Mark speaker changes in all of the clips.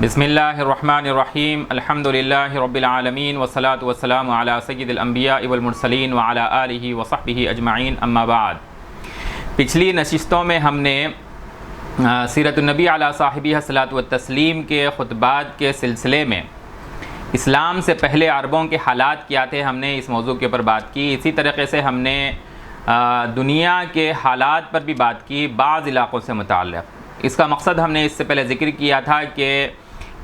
Speaker 1: بسم اللہ الرحمن الرحیم الحمدللہ رب العالمین والصلاة والسلام علی سید الانبیاء والمرسلین وعلی آلہ وصحبہ اجمعین اما بعد۔ پچھلی نشستوں میں ہم نے سیرت النبی علی صاحبہ الصلاۃ والتسلیم کے خطبات کے سلسلے میں اسلام سے پہلے عربوں کے حالات کیا تھے، ہم نے اس موضوع کے اوپر بات کی۔ اسی طریقے سے ہم نے دنیا کے حالات پر بھی بات کی بعض علاقوں سے متعلق۔ اس کا مقصد ہم نے اس سے پہلے ذکر کیا تھا کہ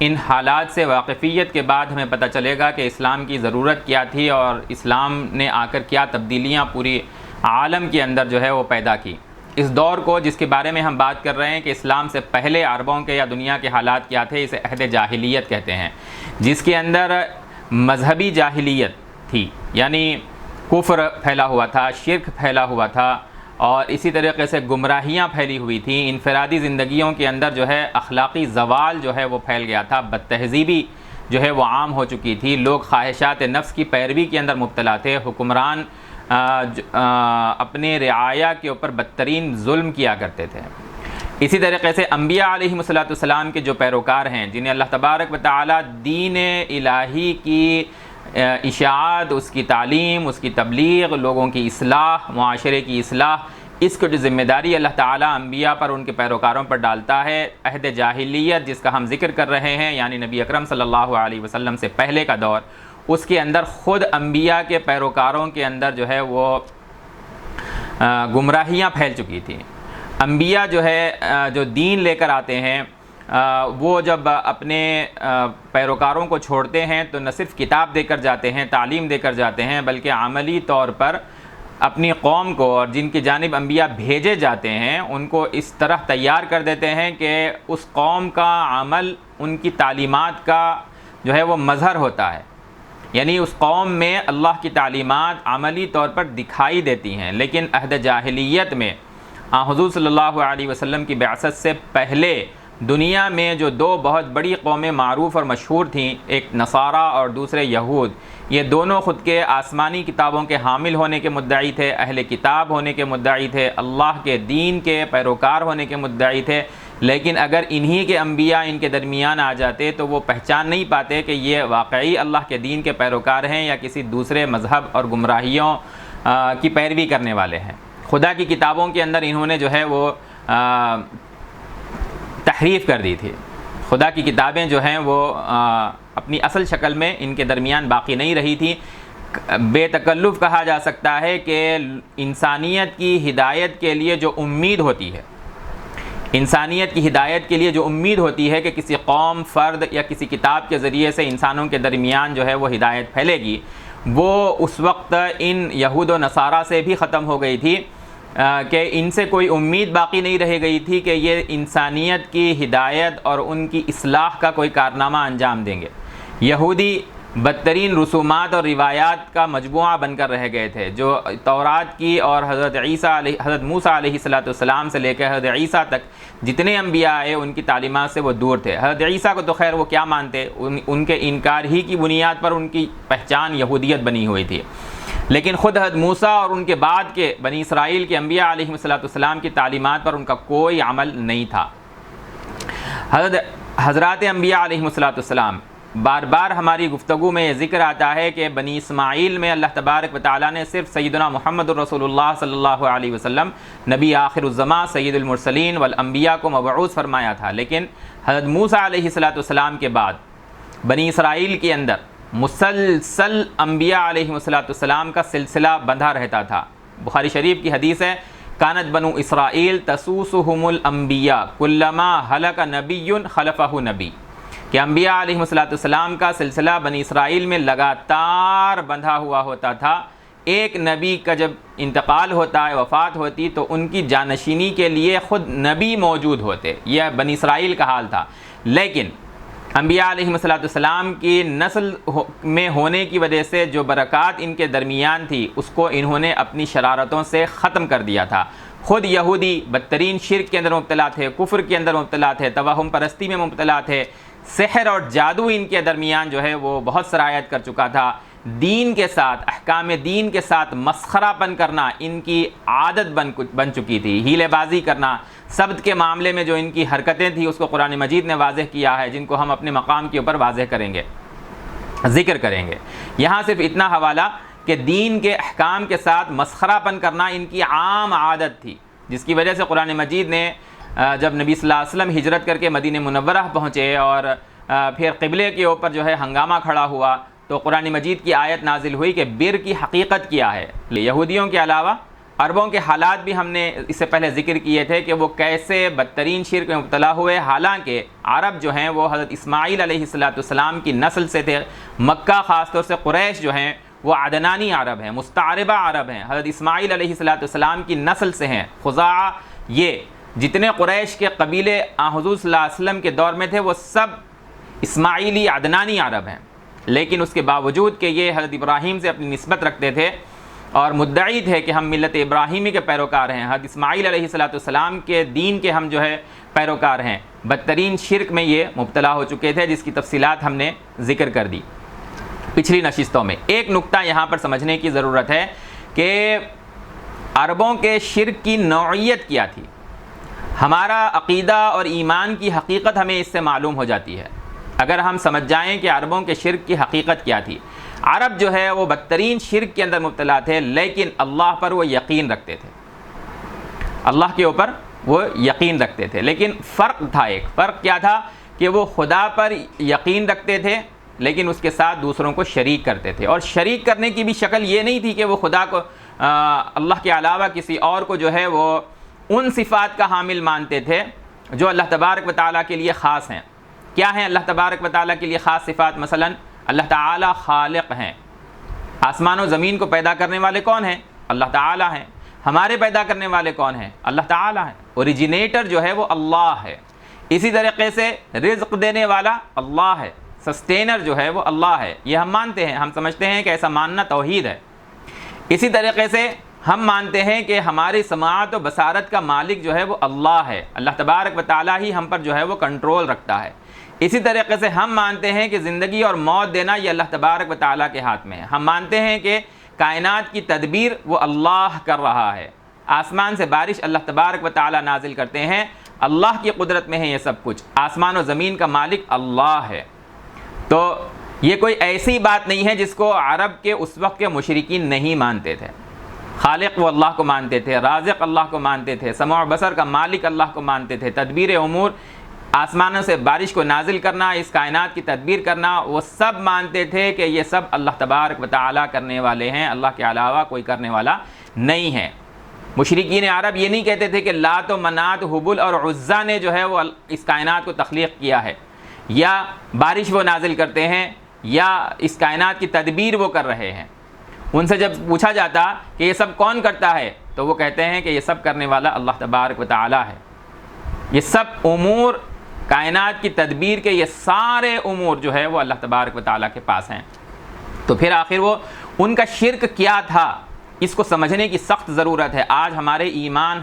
Speaker 1: ان حالات سے واقفیت کے بعد ہمیں پتہ چلے گا کہ اسلام کی ضرورت کیا تھی اور اسلام نے آ کر کیا تبدیلیاں پوری عالم کے اندر جو ہے وہ پیدا کی۔ اس دور کو جس کے بارے میں ہم بات کر رہے ہیں کہ اسلام سے پہلے عربوں کے یا دنیا کے حالات کیا تھے، اسے عہد جاہلیت کہتے ہیں، جس کے اندر مذہبی جاہلیت تھی، یعنی کفر پھیلا ہوا تھا، شرک پھیلا ہوا تھا، اور اسی طریقے سے گمراہیاں پھیلی ہوئی تھیں۔ انفرادی زندگیوں کے اندر جو ہے اخلاقی زوال جو ہے وہ پھیل گیا تھا، بد تہذیبی جو ہے وہ عام ہو چکی تھی، لوگ خواہشات نفس کی پیروی کے اندر مبتلا تھے، حکمران اپنے رعایا کے اوپر بدترین ظلم کیا کرتے تھے۔ اسی طریقے سے انبیاء علیہم السلام کے جو پیروکار ہیں، جنہیں اللہ تبارک و تعالی دین الہی کی اشاعت، اس کی تعلیم، اس کی تبلیغ، لوگوں کی اصلاح، معاشرے کی اصلاح، اس کو جو ذمہ داری اللہ تعالیٰ انبیاء پر، ان کے پیروکاروں پر ڈالتا ہے، عہد جاہلیت جس کا ہم ذکر کر رہے ہیں، یعنی نبی اکرم صلی اللہ علیہ وسلم سے پہلے کا دور، اس کے اندر خود انبیاء کے پیروکاروں کے اندر جو ہے وہ گمراہیاں پھیل چکی تھیں۔ انبیاء جو ہے جو دین لے کر آتے ہیں، وہ جب اپنے پیروکاروں کو چھوڑتے ہیں تو نہ صرف کتاب دے کر جاتے ہیں، تعلیم دے کر جاتے ہیں، بلکہ عملی طور پر اپنی قوم کو اور جن کی جانب انبیاء بھیجے جاتے ہیں ان کو اس طرح تیار کر دیتے ہیں کہ اس قوم کا عمل ان کی تعلیمات کا جو ہے وہ مظہر ہوتا ہے، یعنی اس قوم میں اللہ کی تعلیمات عملی طور پر دکھائی دیتی ہیں۔ لیکن عہد جاہلیت میں حضور صلی اللہ علیہ وسلم کی بعثت سے پہلے دنیا میں جو دو بہت بڑی قومیں معروف اور مشہور تھیں، ایک نصارہ اور دوسرے یہود، یہ دونوں خود کے آسمانی کتابوں کے حامل ہونے کے مدعی تھے، اہل کتاب ہونے کے مدعی تھے، اللہ کے دین کے پیروکار ہونے کے مدعی تھے، لیکن اگر انہی کے انبیاء ان کے درمیان آ جاتے تو وہ پہچان نہیں پاتے کہ یہ واقعی اللہ کے دین کے پیروکار ہیں یا کسی دوسرے مذہب اور گمراہیوں کی پیروی کرنے والے ہیں۔ خدا کی کتابوں کے اندر انہوں نے جو ہے وہ تحریف کر دی تھی۔ خدا کی کتابیں جو ہیں وہ اپنی اصل شکل میں ان کے درمیان باقی نہیں رہی تھی۔ بے تکلف کہا جا سکتا ہے کہ انسانیت کی ہدایت کے لیے جو امید ہوتی ہے، انسانیت کی ہدایت کے لیے جو امید ہوتی ہے کہ کسی قوم، فرد یا کسی کتاب کے ذریعے سے انسانوں کے درمیان جو ہے وہ ہدایت پھیلے گی، وہ اس وقت ان یہود و نصارہ سے بھی ختم ہو گئی تھی، کہ ان سے کوئی امید باقی نہیں رہ گئی تھی کہ یہ انسانیت کی ہدایت اور ان کی اصلاح کا کوئی کارنامہ انجام دیں گے۔ یہودی بدترین رسومات اور روایات کا مجموعہ بن کر رہ گئے تھے، جو تورات کی اور حضرت موسیٰ علیہ السلام سے لے کر حضرت عیسیٰ تک جتنے انبیاء آئے ان کی تعلیمات سے وہ دور تھے۔ حضرت عیسیٰ کو تو خیر وہ کیا مانتے، ان کے انکار ہی کی بنیاد پر ان کی پہچان یہودیت بنی ہوئی تھی، لیکن خود حضرت موسیٰ اور ان کے بعد کے بنی اسرائیل کے انبیاء علیہ السلام کی تعلیمات پر ان کا کوئی عمل نہیں تھا۔ حضرات انبیاء علیہ السلام بار بار ہماری گفتگو میں یہ ذکر آتا ہے کہ بنی اسماعیل میں اللہ تبارک و تعالیٰ نے صرف سیدنا محمد رسول اللہ صلی اللہ علیہ وسلم نبی آخر الزماں سید المرسلین والانبیاء کو مبعوث فرمایا تھا، لیکن حضرت موسیٰ علیہ السلام کے بعد بنی اسرائیل کے اندر مسلسل انبیاء علیہ السلام کا سلسلہ بندھا رہتا تھا۔ بخاری شریف کی حدیث ہے، کانت بنو اسرائیل تسوسہم الانبیاء کلما ہلک نبی خلفہ نبی، کہ انبیاء علیہ السلام کا سلسلہ بنی اسرائیل میں لگاتار بندھا ہوا ہوتا تھا۔ ایک نبی کا جب انتقال ہوتا ہے، وفات ہوتی، تو ان کی جانشینی کے لیے خود نبی موجود ہوتے، یہ بنی اسرائیل کا حال تھا۔ لیکن انبیاء علیہ السلام کی نسل میں ہونے کی وجہ سے جو برکات ان کے درمیان تھی اس کو انہوں نے اپنی شرارتوں سے ختم کر دیا تھا۔ خود یہودی بدترین شرک کے اندر مبتلا تھے، کفر کے اندر مبتلا تھے، توہم پرستی میں مبتلا تھے، سحر اور جادو ان کے درمیان جو ہے وہ بہت سرایت کر چکا تھا۔ دین کے ساتھ، احکام دین کے ساتھ مسخرہ پن کرنا ان کی عادت بن چکی تھی، ہیلے بازی کرنا، سبت کے معاملے میں جو ان کی حرکتیں تھیں اس کو قرآن مجید نے واضح کیا ہے، جن کو ہم اپنے مقام کے اوپر واضح کریں گے، ذکر کریں گے۔ یہاں صرف اتنا حوالہ کہ دین کے احکام کے ساتھ مسخرہ پن کرنا ان کی عام عادت تھی، جس کی وجہ سے قرآن مجید نے جب نبی صلی اللہ علیہ وسلم ہجرت کر کے مدینہ منورہ پہنچے اور پھر قبلے کے اوپر جو ہے ہنگامہ کھڑا ہوا، تو قرآن مجید کی آیت نازل ہوئی کہ بر کی حقیقت کیا ہے۔ یہودیوں کے علاوہ عربوں کے حالات بھی ہم نے اس سے پہلے ذکر کیے تھے کہ وہ کیسے بدترین شرک میں مبتلا ہوئے، حالانکہ عرب جو ہیں وہ حضرت اسماعیل علیہ السلام کی نسل سے تھے۔ مکہ خاص طور سے قریش جو ہیں وہ عدنانی عرب ہیں، مستعربہ عرب ہیں، حضرت اسماعیل علیہ السلام کی نسل سے ہیں۔ خزاعہ، یہ جتنے قریش کے قبیلے حضور صلی اللہ علیہ وسلم کے دور میں تھے وہ سب اسماعیلی عدنانی عرب ہیں، لیکن اس کے باوجود کہ یہ حضرت ابراہیم سے اپنی نسبت رکھتے تھے اور مدعی تھے کہ ہم ملت ابراہیمی کے پیروکار ہیں، حضرت اسماعیل علیہ السلام کے دین کے ہم جو ہے پیروکار ہیں، بدترین شرک میں یہ مبتلا ہو چکے تھے، جس کی تفصیلات ہم نے ذکر کر دی پچھلی نشستوں میں۔ ایک نقطہ یہاں پر سمجھنے کی ضرورت ہے کہ عربوں کے شرک کی نوعیت کیا تھی۔ ہمارا عقیدہ اور ایمان کی حقیقت ہمیں اس سے معلوم ہو جاتی ہے اگر ہم سمجھ جائیں کہ عربوں کے شرک کی حقیقت کیا تھی۔ عرب جو ہے وہ بدترین شرک کے اندر مبتلا تھے، لیکن اللہ پر وہ یقین رکھتے تھے، اللہ کے اوپر وہ یقین رکھتے تھے، لیکن فرق تھا۔ ایک فرق کیا تھا کہ وہ خدا پر یقین رکھتے تھے لیکن اس کے ساتھ دوسروں کو شریک کرتے تھے، اور شریک کرنے کی بھی شکل یہ نہیں تھی کہ وہ خدا کو اللہ کے علاوہ کسی اور کو جو ہے وہ ان صفات کا حامل مانتے تھے جو اللہ تبارک و تعالیٰ کے لیے خاص ہیں۔ کیا ہیں اللہ تبارک و تعالیٰ کے لیے خاص صفات؟ مثلا اللہ تعالیٰ خالق ہیں، آسمان و زمین کو پیدا کرنے والے کون ہیں؟ اللہ تعالیٰ ہیں۔ ہمارے پیدا کرنے والے کون ہیں؟ اللہ تعالیٰ ہیں۔ اوریجینیٹر جو ہے وہ اللہ ہے۔ اسی طریقے سے رزق دینے والا اللہ ہے، سسٹینر جو ہے وہ اللہ ہے۔ یہ ہم مانتے ہیں، ہم سمجھتے ہیں کہ ایسا ماننا توحید ہے۔ اسی طریقے سے ہم مانتے ہیں کہ ہماری سماعت و بصارت کا مالک جو ہے وہ اللہ ہے، اللہ تبارک و تعالیٰ ہی ہم پر جو ہے وہ کنٹرول رکھتا ہے۔ اسی طریقے سے ہم مانتے ہیں کہ زندگی اور موت دینا یہ اللہ تبارک و تعالیٰ کے ہاتھ میں ہے۔ ہم مانتے ہیں کہ کائنات کی تدبیر وہ اللہ کر رہا ہے، آسمان سے بارش اللہ تبارک و تعالیٰ نازل کرتے ہیں، اللہ کی قدرت میں ہے یہ سب کچھ، آسمان و زمین کا مالک اللہ ہے۔ تو یہ کوئی ایسی بات نہیں ہے جس کو عرب کے اس وقت کے مشرکین نہیں مانتے تھے۔ خالق وہ اللہ کو مانتے تھے، رازق اللہ کو مانتے تھے، سمع و بصر کا مالک اللہ کو مانتے تھے، تدبیر امور، آسمانوں سے بارش کو نازل کرنا، اس کائنات کی تدبیر کرنا، وہ سب مانتے تھے کہ یہ سب اللہ تبارک و تعالیٰ کرنے والے ہیں، اللہ کے علاوہ کوئی کرنے والا نہیں ہے۔ مشرکین عرب یہ نہیں کہتے تھے کہ لات و منات، حبل اور عزا نے جو ہے وہ اس کائنات کو تخلیق کیا ہے، یا بارش وہ نازل کرتے ہیں، یا اس کائنات کی تدبیر وہ کر رہے ہیں۔ ان سے جب پوچھا جاتا کہ یہ سب کون کرتا ہے تو وہ کہتے ہیں کہ یہ سب کرنے والا اللہ تبارک و تعالیٰ ہے۔ یہ سب امور کائنات کی تدبیر کے، یہ سارے امور جو ہے وہ اللہ تبارک و تعالیٰ کے پاس ہیں۔ تو پھر آخر وہ ان کا شرک کیا تھا، اس کو سمجھنے کی سخت ضرورت ہے۔ آج ہمارے ایمان،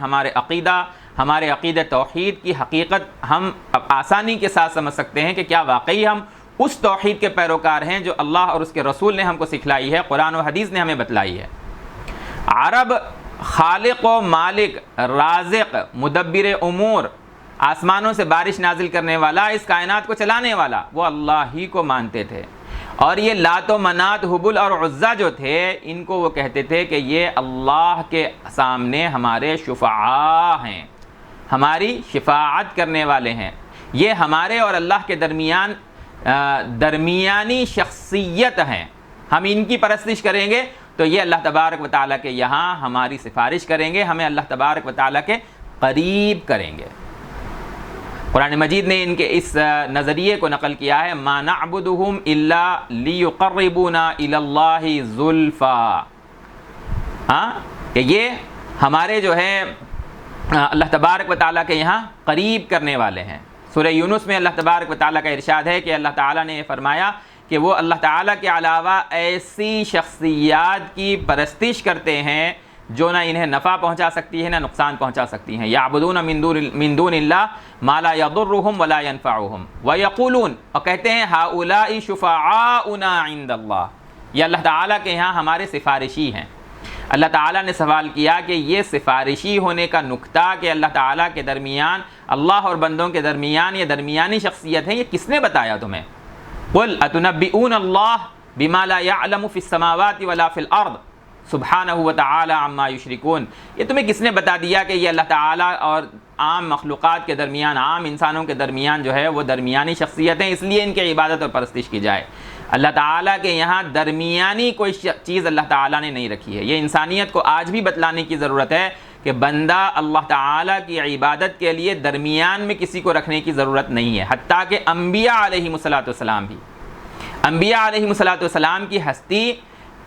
Speaker 1: ہمارے عقیدہ توحید کی حقیقت ہم آسانی کے ساتھ سمجھ سکتے ہیں کہ کیا واقعی ہم اس توحید کے پیروکار ہیں جو اللہ اور اس کے رسول نے ہم کو سکھلائی ہے، قرآن و حدیث نے ہمیں بتلائی ہے۔ عرب خالق و مالک، رازق، مدبر امور، آسمانوں سے بارش نازل کرنے والا، اس کائنات کو چلانے والا، وہ اللہ ہی کو مانتے تھے۔ اور یہ لات و منات، حبل اور عزا جو تھے، ان کو وہ کہتے تھے کہ یہ اللہ کے سامنے ہمارے شفعاء ہیں، ہماری شفاعت کرنے والے ہیں، یہ ہمارے اور اللہ کے درمیانی شخصیت ہیں، ہم ان کی پرستش کریں گے تو یہ اللہ تبارک و تعالیٰ کے یہاں ہماری سفارش کریں گے، ہمیں اللہ تبارک و تعالیٰ کے قریب کریں گے۔ قرآن مجید نے ان کے اس نظریے کو نقل کیا ہے، ما نعبدهم الا لیقربونا الی اللہ زلفا، کہ یہ ہمارے جو ہے اللہ تبارک و تعالیٰ کے یہاں قریب کرنے والے ہیں۔ سورہ یونس میں اللہ تبارک و تعالیٰ کا ارشاد ہے کہ اللہ تعالیٰ نے فرمایا کہ وہ اللہ تعالیٰ کے علاوہ ایسی شخصیات کی پرستش کرتے ہیں جو نہ انہیں نفع پہنچا سکتی ہے نہ نقصان پہنچا سکتی ہیں۔ یعبدون من دون اللہ ما لا یضرهم ولا ينفعهم ویقولون، اور کہتے ہیں ہؤلاء شفعاؤنا عند اللہ، یہ اللہ تعالیٰ کے یہاں ہمارے سفارشی ہیں۔ اللہ تعالیٰ نے سوال کیا کہ یہ سفارشی ہونے کا نقطہ کہ اللہ تعالیٰ کے درمیان، اللہ اور بندوں کے درمیان یہ درمیانی شخصیت ہے، یہ کس نے بتایا تمہیں؟ قل اتنبئون اللہ بما لا يعلم فی السماوات ولا فی الارض سبحانہ وتعالی عما یشرکون، یہ تمہیں کس نے بتا دیا کہ یہ اللہ تعالیٰ اور عام مخلوقات کے درمیان، عام انسانوں کے درمیان جو ہے وہ درمیانی شخصیت ہیں، اس لیے ان کی عبادت اور پرستش کی جائے۔ اللہ تعالیٰ کے یہاں درمیانی کوئی چیز اللہ تعالیٰ نے نہیں رکھی ہے۔ یہ انسانیت کو آج بھی بتلانے کی ضرورت ہے کہ بندہ اللہ تعالیٰ کی عبادت کے لیے درمیان میں کسی کو رکھنے کی ضرورت نہیں ہے، حتیٰ کہ انبیاء علیہم السلام بھی، انبیاء علیہم السلام کی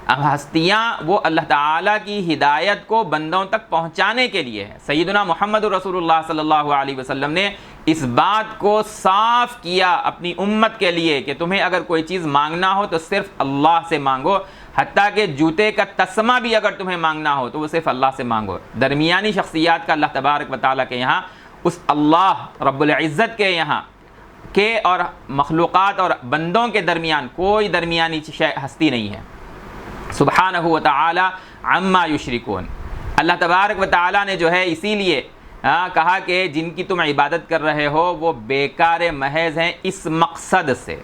Speaker 1: ہستیاں وہ اللہ تعالیٰ کی ہدایت کو بندوں تک پہنچانے کے لیے ہے۔ سیدنا محمد رسول اللہ صلی اللہ علیہ وسلم نے اس بات کو صاف کیا اپنی امت کے لیے کہ تمہیں اگر کوئی چیز مانگنا ہو تو صرف اللہ سے مانگو، حتیٰ کہ جوتے کا تسمہ بھی اگر تمہیں مانگنا ہو تو وہ صرف اللہ سے مانگو۔ درمیانی شخصیات کا اللہ تبارک و تعالیٰ کے یہاں، اس اللہ رب العزت کے یہاں کے اور مخلوقات اور بندوں کے درمیان کوئی درمیانی ہستی نہیں ہے۔ سبحانہ و تعالی عما یشرکون، اللہ تبارک و تعالیٰ نے جو ہے اسی لیے کہا کہ جن کی تم عبادت کر رہے ہو وہ بیکار محض ہیں، اس مقصد سے۔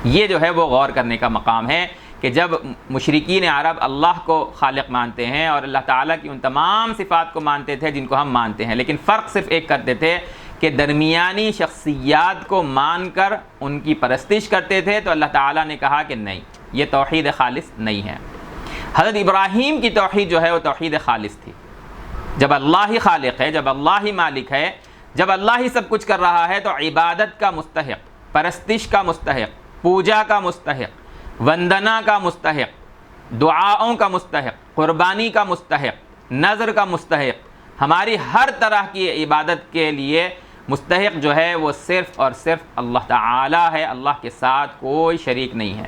Speaker 1: یہ جو ہے وہ غور کرنے کا مقام ہے کہ جب مشرکین عرب اللہ کو خالق مانتے ہیں اور اللہ تعالیٰ کی ان تمام صفات کو مانتے تھے جن کو ہم مانتے ہیں، لیکن فرق صرف ایک کرتے تھے کہ درمیانی شخصیات کو مان کر ان کی پرستش کرتے تھے، تو اللہ تعالیٰ نے کہا کہ نہیں، یہ توحید خالص نہیں ہے۔ حضرت ابراہیم کی توحید جو ہے وہ توحید خالص تھی۔ جب اللہ ہی خالق ہے، جب اللہ ہی مالک ہے، جب اللہ ہی سب کچھ کر رہا ہے تو عبادت کا مستحق، پرستش کا مستحق، پوجا کا مستحق، وندنا کا مستحق، دعاؤں کا مستحق، قربانی کا مستحق، نذر کا مستحق، ہماری ہر طرح کی عبادت کے لیے مستحق جو ہے وہ صرف اور صرف اللہ تعالی ہے، اللہ کے ساتھ کوئی شریک نہیں ہے۔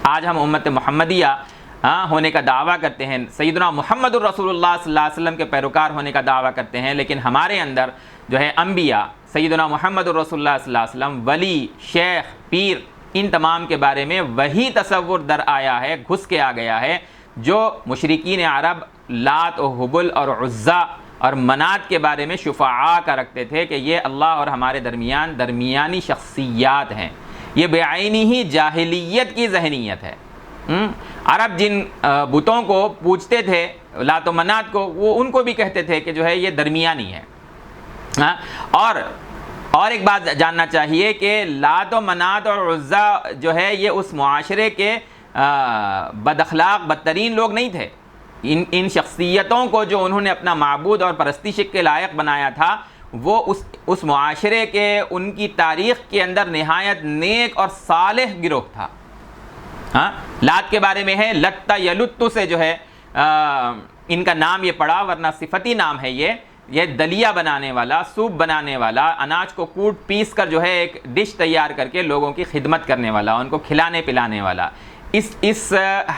Speaker 1: آج ہم امت محمدیہ ہونے کا دعویٰ کرتے ہیں، سیدنا محمد الرسول اللہ صلی اللہ علیہ وسلم کے پیروکار ہونے کا دعویٰ کرتے ہیں، لیکن ہمارے اندر جو ہے انبیاء، سیدنا محمد الرسول اللہ صلی اللہ علیہ وسلم، ولی، شیخ، پیر، ان تمام کے بارے میں وہی تصور در آیا ہے، گھس کے آ گیا ہے، جو مشرکین عرب لات و حبل اور عزا اور منات کے بارے میں شفعاء کا رکھتے تھے کہ یہ اللہ اور ہمارے درمیان درمیانی شخصیات ہیں۔ یہ بعینی ہی جاہلیت کی ذہنیت ہے۔ عرب جن بتوں کو پوجتے تھے، لات و منات کو، وہ ان کو بھی کہتے تھے کہ جو ہے یہ درمیانی ہے۔ اور ایک بات جاننا چاہیے کہ لات و منات اور عزا جو ہے یہ اس معاشرے کے بد اخلاق بدترین لوگ نہیں تھے۔ ان شخصیتوں کو جو انہوں نے اپنا معبود اور پرستش کے لائق بنایا تھا، وہ اس معاشرے کے ان کی تاریخ کے اندر نہایت نیک اور صالح گروہ تھا۔ لات کے بارے میں ہے لت یلت سے جو ہے ان کا نام یہ پڑا، ورنہ صفتی نام ہے یہ دلیا بنانے والا، سوپ بنانے والا، اناج کو کوٹ پیس کر جو ہے ایک ڈش تیار کر کے لوگوں کی خدمت کرنے والا، ان کو کھلانے پلانے والا۔ اس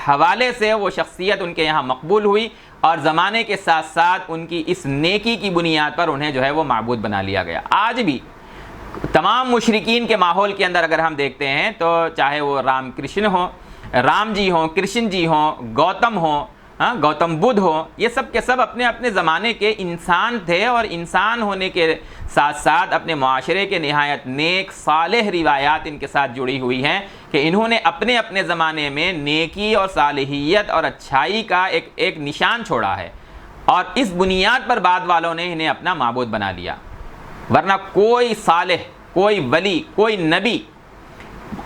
Speaker 1: حوالے سے وہ شخصیت ان کے یہاں مقبول ہوئی اور زمانے کے ساتھ ساتھ ان کی اس نیکی کی بنیاد پر انہیں جو ہے وہ معبود بنا لیا گیا۔ آج بھی تمام مشرکین کے ماحول کے اندر اگر ہم دیکھتے ہیں تو چاہے وہ رام جی ہوں، کرشن جی ہوں، گوتم ہوں، گوتم بدھ ہوں، یہ سب کے سب اپنے اپنے زمانے کے انسان تھے، اور انسان ہونے کے ساتھ ساتھ اپنے معاشرے کے نہایت نیک صالح روایات ان کے ساتھ جڑی ہوئی ہیں کہ انہوں نے اپنے اپنے زمانے میں نیکی اور صالحیت اور اچھائی کا ایک نشان چھوڑا ہے، اور اس بنیاد پر بعد والوں نے انہیں اپنا معبود بنا لیا۔ ورنہ کوئی صالح، کوئی ولی، کوئی نبی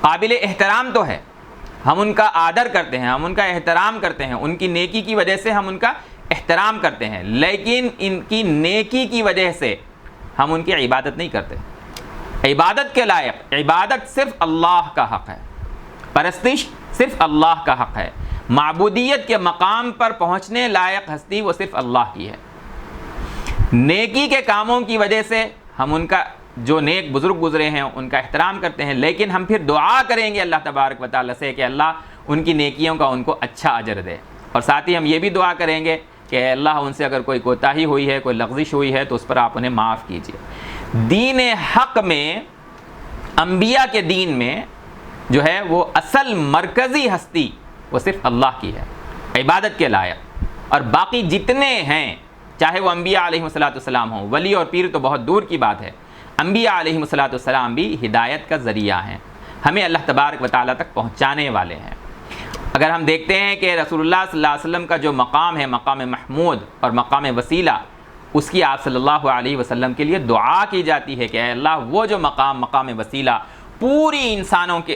Speaker 1: قابل احترام تو ہے، ہم ان کا آدر کرتے ہیں، ہم ان کا احترام کرتے ہیں، ان کی نیکی کی وجہ سے ہم ان کا احترام کرتے ہیں، لیکن ان کی نیکی کی وجہ سے ہم ان کی عبادت نہیں کرتے۔ عبادت کے لائق، عبادت صرف اللہ کا حق ہے، پرستش صرف اللہ کا حق ہے، معبودیت کے مقام پر پہنچنے لائق ہستی وہ صرف اللہ کی ہے۔ نیکی کے کاموں کی وجہ سے ہم ان کا، جو نیک بزرگ گزرے ہیں ان کا احترام کرتے ہیں، لیکن ہم پھر دعا کریں گے اللہ تبارک و تعالیٰ سے کہ اللہ ان کی نیکیوں کا ان کو اچھا اجر دے، اور ساتھ ہی ہم یہ بھی دعا کریں گے کہ اللہ ان سے اگر کوئی کوتاہی ہوئی ہے، کوئی لغزش ہوئی ہے تو اس پر آپ انہیں معاف کیجیے۔ دین حق میں، انبیاء کے دین میں جو ہے وہ اصل مرکزی ہستی وہ صرف اللہ کی ہے، عبادت کے لائق۔ اور باقی جتنے ہیں چاہے وہ انبیاء علیہ السلام ہوں، ولی اور پیر تو بہت دور کی بات ہے، انبیاء علیہ السلام بھی ہدایت کا ذریعہ ہیں، ہمیں اللہ تبارک و تعالیٰ تک پہنچانے والے ہیں۔ اگر ہم دیکھتے ہیں کہ رسول اللہ صلی اللہ علیہ وسلم کا جو مقام ہے، مقام محمود اور مقام وسیلہ، اس کی آپ صلی اللہ علیہ وسلم کے لیے دعا کی جاتی ہے کہ اے اللہ وہ جو مقام وسیلہ پوری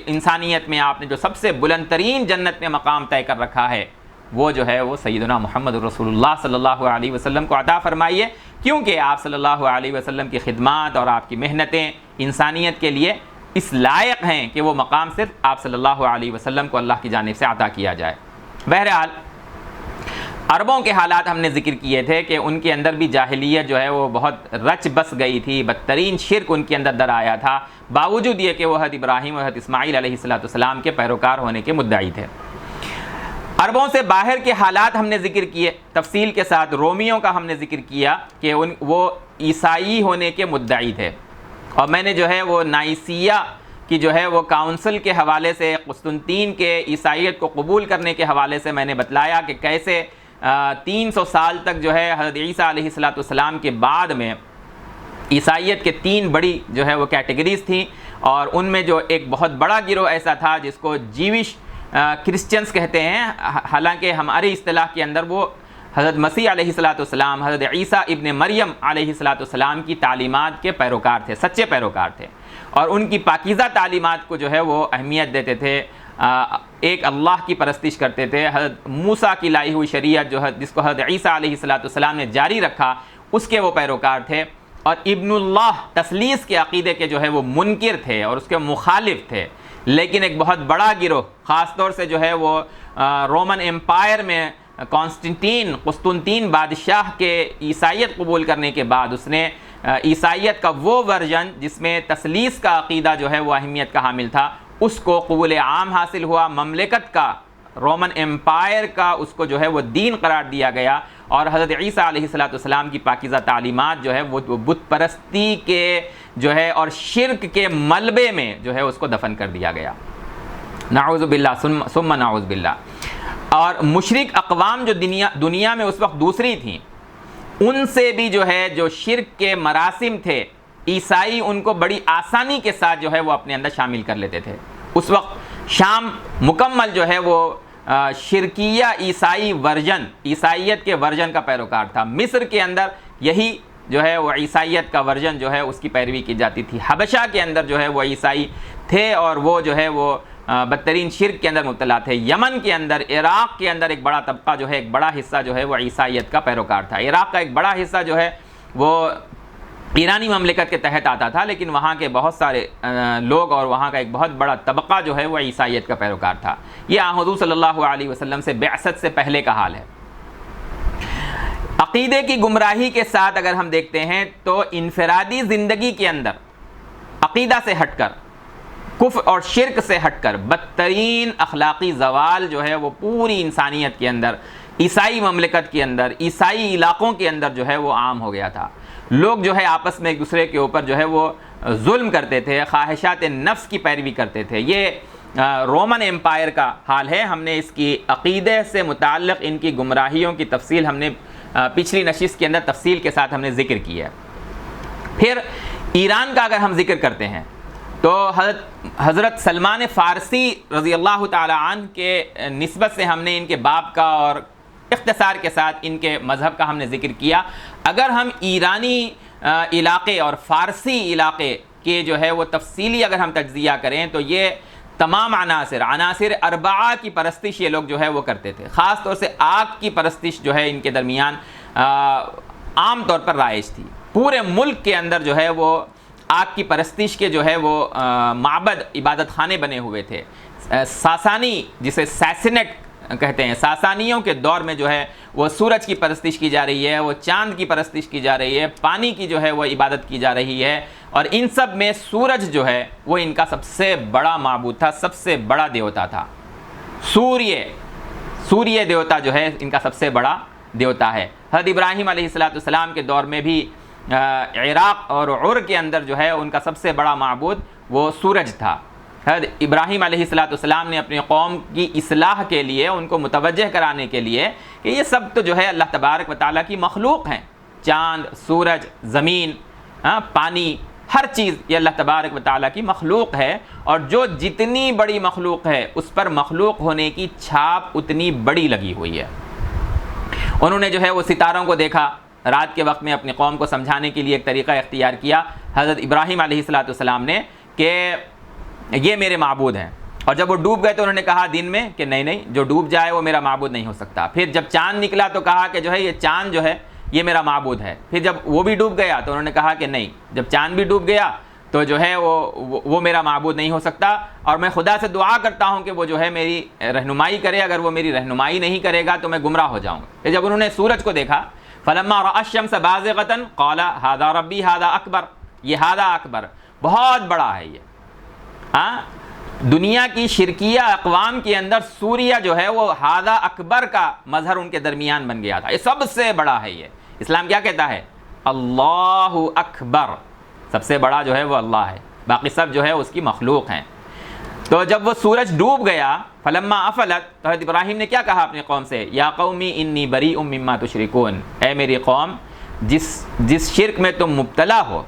Speaker 1: انسانیت میں آپ نے جو سب سے بلند ترین جنت میں مقام طے کر رکھا ہے، وہ جو ہے وہ سیدنا محمد رسول اللہ صلی اللہ علیہ وسلم کو عطا فرمائیے، کیونکہ آپ صلی اللہ علیہ وسلم کی خدمات اور آپ کی محنتیں انسانیت کے لیے اس لائق ہیں کہ وہ مقام صرف آپ صلی اللہ علیہ وسلم کو اللہ کی جانب سے عطا کیا جائے۔ بہرحال عربوں کے حالات ہم نے ذکر کیے تھے کہ ان کے اندر بھی جاہلیت جو ہے وہ بہت رچ بس گئی تھی، بدترین شرک ان کے اندر در آیا تھا، باوجود یہ کہ وہ حضرت ابراہیم اور حضرت اسماعیل علیہ السلام کے پیروکار ہونے کے مدعی تھے۔ عربوں سے باہر کے حالات ہم نے ذکر کیے تفصیل کے ساتھ، رومیوں کا ہم نے ذکر کیا کہ وہ عیسائی ہونے کے مدعی تھے، اور میں نے جو ہے وہ نائسیہ کی جو ہے وہ کاؤنسل کے حوالے سے، قسطنطین کے عیسائیت کو قبول کرنے کے حوالے سے میں نے بتلایا کہ کیسے 300 سال تک جو ہے حضرت عیسیٰ علیہ السلام کے بعد میں عیسائیت کے 3 بڑی جو ہے وہ کیٹیگریز تھیں، اور ان میں جو ایک بہت بڑا گروہ ایسا تھا جس کو جیوش کرسچنز کہتے ہیں، حالانکہ ہماری اصطلاح کے اندر وہ حضرت مسیح علیہ السلام، حضرت عیسیٰ ابن مریم علیہ السلام کی تعلیمات کے پیروکار تھے، سچے پیروکار تھے، اور ان کی پاکیزہ تعلیمات کو جو ہے وہ اہمیت دیتے تھے، ایک اللہ کی پرستش کرتے تھے، حضرت موسیٰ کی لائی ہوئی شریعت جس کو حضرت عیسیٰ علیہ السلام نے جاری رکھا اس کے وہ پیروکار تھے، اور ابن اللہ تثلیث کے عقیدے کے جو ہے وہ منکر تھے اور اس کے مخالف تھے۔ لیکن ایک بہت بڑا گروہ خاص طور سے جو ہے وہ رومن امپائر میں قسطنطین بادشاہ کے عیسائیت قبول کرنے کے بعد اس نے عیسائیت کا وہ ورژن جس میں تثلیث کا عقیدہ جو ہے وہ اہمیت کا حامل تھا، اس کو قبول عام حاصل ہوا، مملکت کا، رومن امپائر کا اس کو جو ہے وہ دین قرار دیا گیا، اور حضرت عیسیٰ علیہ السلام کی پاکیزہ تعلیمات جو ہے وہ بت پرستی کے جو ہے اور شرک کے ملبے میں جو ہے اس کو دفن کر دیا گیا، نعوذ باللہ ثم نعوذ باللہ۔ اور مشرک اقوام جو دنیا میں اس وقت دوسری تھیں، ان سے بھی جو ہے جو شرک کے مراسم تھے، عیسائی ان کو بڑی آسانی کے ساتھ جو ہے وہ اپنے اندر شامل کر لیتے تھے۔ اس وقت شام مکمل جو ہے وہ شرکیہ عیسائی ورژن، عیسائیت کے ورژن کا پیروکار تھا۔ مصر کے اندر یہی جو ہے وہ عیسائیت کا ورژن جو ہے اس کی پیروی کی جاتی تھی۔ حبشہ کے اندر جو ہے وہ عیسائی تھے اور وہ جو ہے وہ بدترین شرک کے اندر مبتلا تھے۔ یمن کے اندر، عراق کے اندر ایک بڑا طبقہ جو ہے، ایک بڑا حصہ جو ہے وہ عیسائیت کا پیروکار تھا۔ عراق کا ایک بڑا حصہ جو ہے وہ ایرانی مملکت کے تحت آتا تھا، لیکن وہاں کے بہت سارے لوگ اور وہاں کا ایک بہت بڑا طبقہ جو ہے وہ عیسائیت کا پیروکار تھا۔ یہ حضور صلی اللہ علیہ وسلم سے بعثت سے پہلے کا حال ہے۔ عقیدے کی گمراہی کے ساتھ اگر ہم دیکھتے ہیں تو انفرادی زندگی کے اندر عقیدہ سے ہٹ کر، کفر اور شرک سے ہٹ کر بدترین اخلاقی زوال جو ہے وہ پوری انسانیت کے اندر، عیسائی مملکت کے اندر، عیسائی علاقوں کے اندر جو ہے وہ عام ہو گیا تھا۔ لوگ جو ہے آپس میں ایک دوسرے کے اوپر جو ہے وہ ظلم کرتے تھے، خواہشات نفس کی پیروی کرتے تھے۔ یہ رومن امپائر کا حال ہے۔ ہم نے اس کی عقیدے سے متعلق ان کی گمراہیوں کی تفصیل ہم نے پچھلی نشست کے اندر تفصیل کے ساتھ ہم نے ذکر کیا ہے۔ پھر ایران کا اگر ہم ذکر کرتے ہیں تو حضرت سلمان فارسی رضی اللہ تعالی عنہ کے نسبت سے ہم نے ان کے باب کا اور اختصار کے ساتھ ان کے مذہب کا ہم نے ذکر کیا۔ اگر ہم ایرانی علاقے اور فارسی علاقے کے جو ہے وہ تفصیلی اگر ہم تجزیہ کریں تو یہ تمام عناصر اربعہ کی پرستش یہ لوگ جو ہے وہ کرتے تھے۔ خاص طور سے آگ کی پرستش جو ہے ان کے درمیان عام طور پر رائج تھی۔ پورے ملک کے اندر جو ہے وہ آگ کی پرستش کے جو ہے وہ معبد، عبادت خانے بنے ہوئے تھے۔ ساسانی جسے سیسنٹ کہتے ہیں، ساسانیوں کے دور میں جو ہے وہ سورج کی پرستش کی جا رہی ہے، وہ چاند کی پرستش کی جا رہی ہے، پانی کی جو ہے وہ عبادت کی جا رہی ہے، اور ان سب میں سورج جو ہے وہ ان کا سب سے بڑا معبود تھا، سب سے بڑا دیوتا تھا۔ سوریہ دیوتا جو ہے ان کا سب سے بڑا دیوتا ہے۔ حضرت ابراہیم علیہ السلام کے دور میں بھی عراق اور عر کے اندر جو ہے ان کا سب سے بڑا معبود وہ سورج تھا۔ حضرت ابراہیم علیہ السلام نے اپنی قوم کی اصلاح کے لیے، ان کو متوجہ کرانے کے لیے کہ یہ سب تو جو ہے اللہ تبارک و تعالیٰ کی مخلوق ہیں، چاند، سورج، زمین، پانی، ہر چیز یہ اللہ تبارک و تعالیٰ کی مخلوق ہے، اور جو جتنی بڑی مخلوق ہے اس پر مخلوق ہونے کی چھاپ اتنی بڑی لگی ہوئی ہے۔ انہوں نے جو ہے وہ ستاروں کو دیکھا، رات کے وقت میں اپنی قوم کو سمجھانے کے لیے ایک طریقہ اختیار کیا حضرت ابراہیم علیہ السلام نے کہ یہ میرے معبود ہیں، اور جب وہ ڈوب گئے تو انہوں نے کہا دن میں کہ نہیں، جو ڈوب جائے وہ میرا معبود نہیں ہو سکتا۔ پھر جب چاند نکلا تو کہا کہ جو ہے یہ چاند جو ہے یہ میرا معبود ہے۔ پھر جب وہ بھی ڈوب گیا تو انہوں نے کہا کہ نہیں، جب چاند بھی ڈوب گیا تو جو ہے وہ میرا معبود نہیں ہو سکتا، اور میں خدا سے دعا کرتا ہوں کہ وہ جو ہے میری رہنمائی کرے، اگر وہ میری رہنمائی نہیں کرے گا تو میں گمراہ ہو جاؤں گا۔ پھر جب انہوں نے سورج کو دیکھا، فلما رأى الشمس بازغة قال هذا ربي هذا اکبر، یہ هذا اکبر بہت بڑا ہے یہ۔ دنیا کی شرکیہ اقوام کے اندر سوریہ جو ہے وہ هذا اکبر کا مظہر ان کے درمیان بن گیا تھا، یہ سب سے بڑا ہے۔ یہ اسلام کیا کہتا ہے؟ اللہ اکبر، سب سے بڑا جو ہے وہ اللہ ہے، باقی سب جو ہے اس کی مخلوق ہیں۔ تو جب وہ سورج ڈوب گیا، فلما افلت، تو حضرت ابراہیم نے کیا کہا اپنی قوم سے؟ یا قومی انی بریء مما تشرکون، اے میری قوم جس شرک میں تم مبتلا ہو،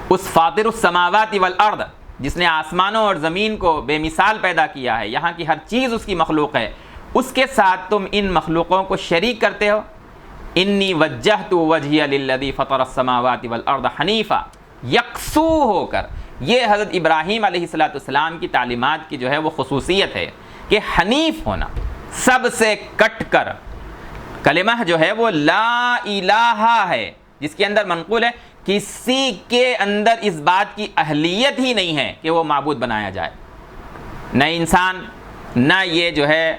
Speaker 1: اس فاطر السماوات والارض، جس نے آسمانوں اور زمین کو بے مثال پیدا کیا ہے، یہاں کی ہر چیز اس کی مخلوق ہے، اس کے ساتھ تم ان مخلوقوں کو شریک کرتے ہو۔ انی وجہت وجہی للذی فطر السماوات والارض حنیفا، یکسو ہو کر۔ یہ حضرت ابراہیم علیہ السلام کی تعلیمات کی جو ہے وہ خصوصیت ہے کہ حنیف ہونا، سب سے کٹ کر۔ کلمہ جو ہے وہ لا الہ ہے، جس کے اندر منقول ہے کسی کے اندر اس بات کی اہلیت ہی نہیں ہے کہ وہ معبود بنایا جائے، نہ انسان، نہ یہ جو ہے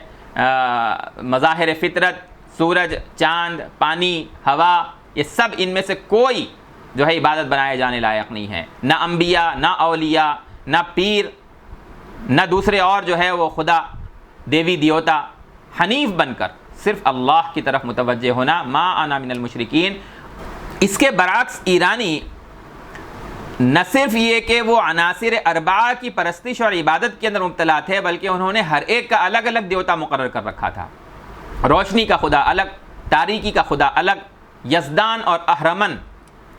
Speaker 1: مظاہر فطرت، سورج، چاند، پانی، ہوا، یہ سب ان میں سے کوئی جو ہے عبادت بنائے جانے لائق نہیں ہے، نہ انبیاء، نہ اولیاء، نہ پیر، نہ دوسرے اور جو ہے وہ خدا، دیوی دیوتا۔ حنیف بن کر صرف اللہ کی طرف متوجہ ہونا، ما انا من المشرکین۔ اس کے برعکس ایرانی نہ صرف یہ کہ وہ عناصر اربعہ کی پرستش اور عبادت کے اندر مبتلا تھے، بلکہ انہوں نے ہر ایک کا الگ الگ دیوتا مقرر کر رکھا تھا۔ روشنی کا خدا الگ، تاریکی کا خدا الگ، یزدان اور اہرمن،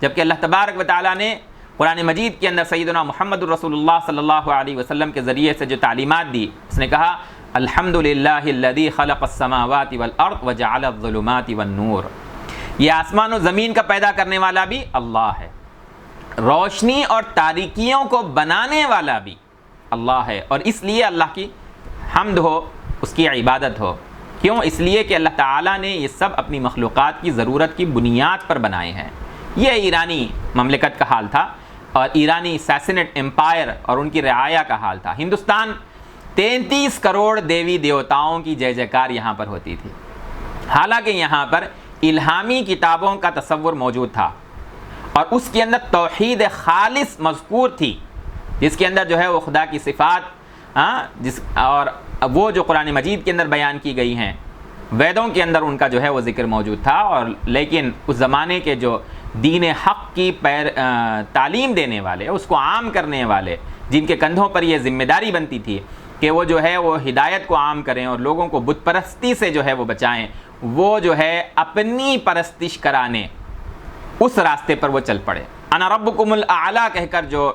Speaker 1: جبکہ اللہ تبارک و تعالیٰ نے قرآن مجید کے اندر سیدنا محمد رسول اللہ صلی اللہ علیہ وسلم کے ذریعے سے جو تعلیمات دی، اس نے کہا الحمدللہ الذی خلق السماوات والارض وجعل الظلمات والنور، یہ آسمان و زمین کا پیدا کرنے والا بھی اللہ ہے، روشنی اور تاریکیوں کو بنانے والا بھی اللہ ہے، اور اس لیے اللہ کی حمد ہو، اس کی عبادت ہو۔ کیوں؟ اس لیے کہ اللہ تعالیٰ نے یہ سب اپنی مخلوقات کی ضرورت کی بنیاد پر بنائے ہیں۔ یہ ایرانی مملکت کا حال تھا، اور ایرانی ساسنیٹ امپائر اور ان کی رعایا کا حال تھا۔ ہندوستان 33 کروڑ دیوی دیوتاؤں کی جے جےکار یہاں پر ہوتی تھی، حالانکہ یہاں پر الہامی کتابوں کا تصور موجود تھا، اور اس کے اندر توحید خالص مذکور تھی، جس کے اندر جو ہے وہ خدا کی صفات اور وہ جو قرآن مجید کے اندر بیان کی گئی ہیں، ویدوں کے اندر ان کا جو ہے وہ ذکر موجود تھا۔ اور لیکن اس زمانے کے جو دین حق کی تعلیم دینے والے، اس کو عام کرنے والے، جن کے کندھوں پر یہ ذمہ داری بنتی تھی کہ وہ جو ہے وہ ہدایت کو عام کریں اور لوگوں کو بت پرستی سے جو ہے وہ بچائیں، وہ جو ہے اپنی پرستش کرانے اس راستے پر وہ چل پڑے۔ انا ربکم الاعلی کہہ کر جو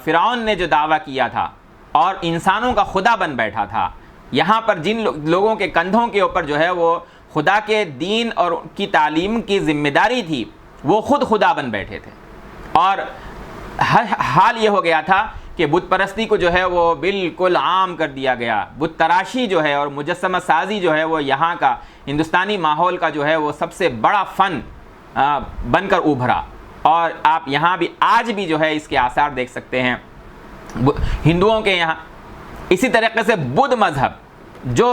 Speaker 1: فرعون نے جو دعویٰ کیا تھا اور انسانوں کا خدا بن بیٹھا تھا، یہاں پر جن لوگوں کے کندھوں کے اوپر جو ہے وہ خدا کے دین اور کی تعلیم کی ذمہ داری تھی، وہ خود خدا بن بیٹھے تھے، اور حال یہ ہو گیا تھا کہ بت پرستی کو جو ہے وہ بالکل عام کر دیا گیا۔ بت تراشی جو ہے اور مجسمہ سازی جو ہے وہ یہاں کا ہندوستانی ماحول کا جو ہے وہ سب سے بڑا فن بن کر ابھرا، اور آپ یہاں بھی آج بھی جو ہے اس کے آثار دیکھ سکتے ہیں ہندوؤں کے یہاں۔ اسی طریقے سے بدھ مذہب جو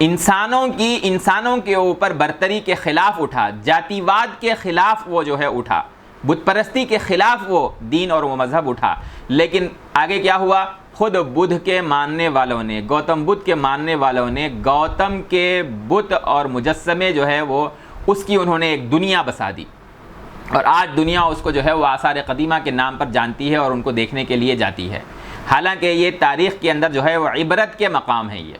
Speaker 1: انسانوں کے اوپر برتری کے خلاف اٹھا، جاتی واد کے خلاف وہ جو ہے اٹھا، بت پرستی کے خلاف وہ دین اور وہ مذہب اٹھا، لیکن آگے کیا ہوا؟ خود بدھ کے ماننے والوں نے، گوتم بدھ کے ماننے والوں نے گوتم کے بت اور مجسمے جو ہے وہ اس کی انہوں نے ایک دنیا بسا دی، اور آج دنیا اس کو جو ہے وہ آثار قدیمہ کے نام پر جانتی ہے اور ان کو دیکھنے کے لیے جاتی ہے، حالانکہ یہ تاریخ کے اندر جو ہے وہ عبرت کے مقام ہے یہ۔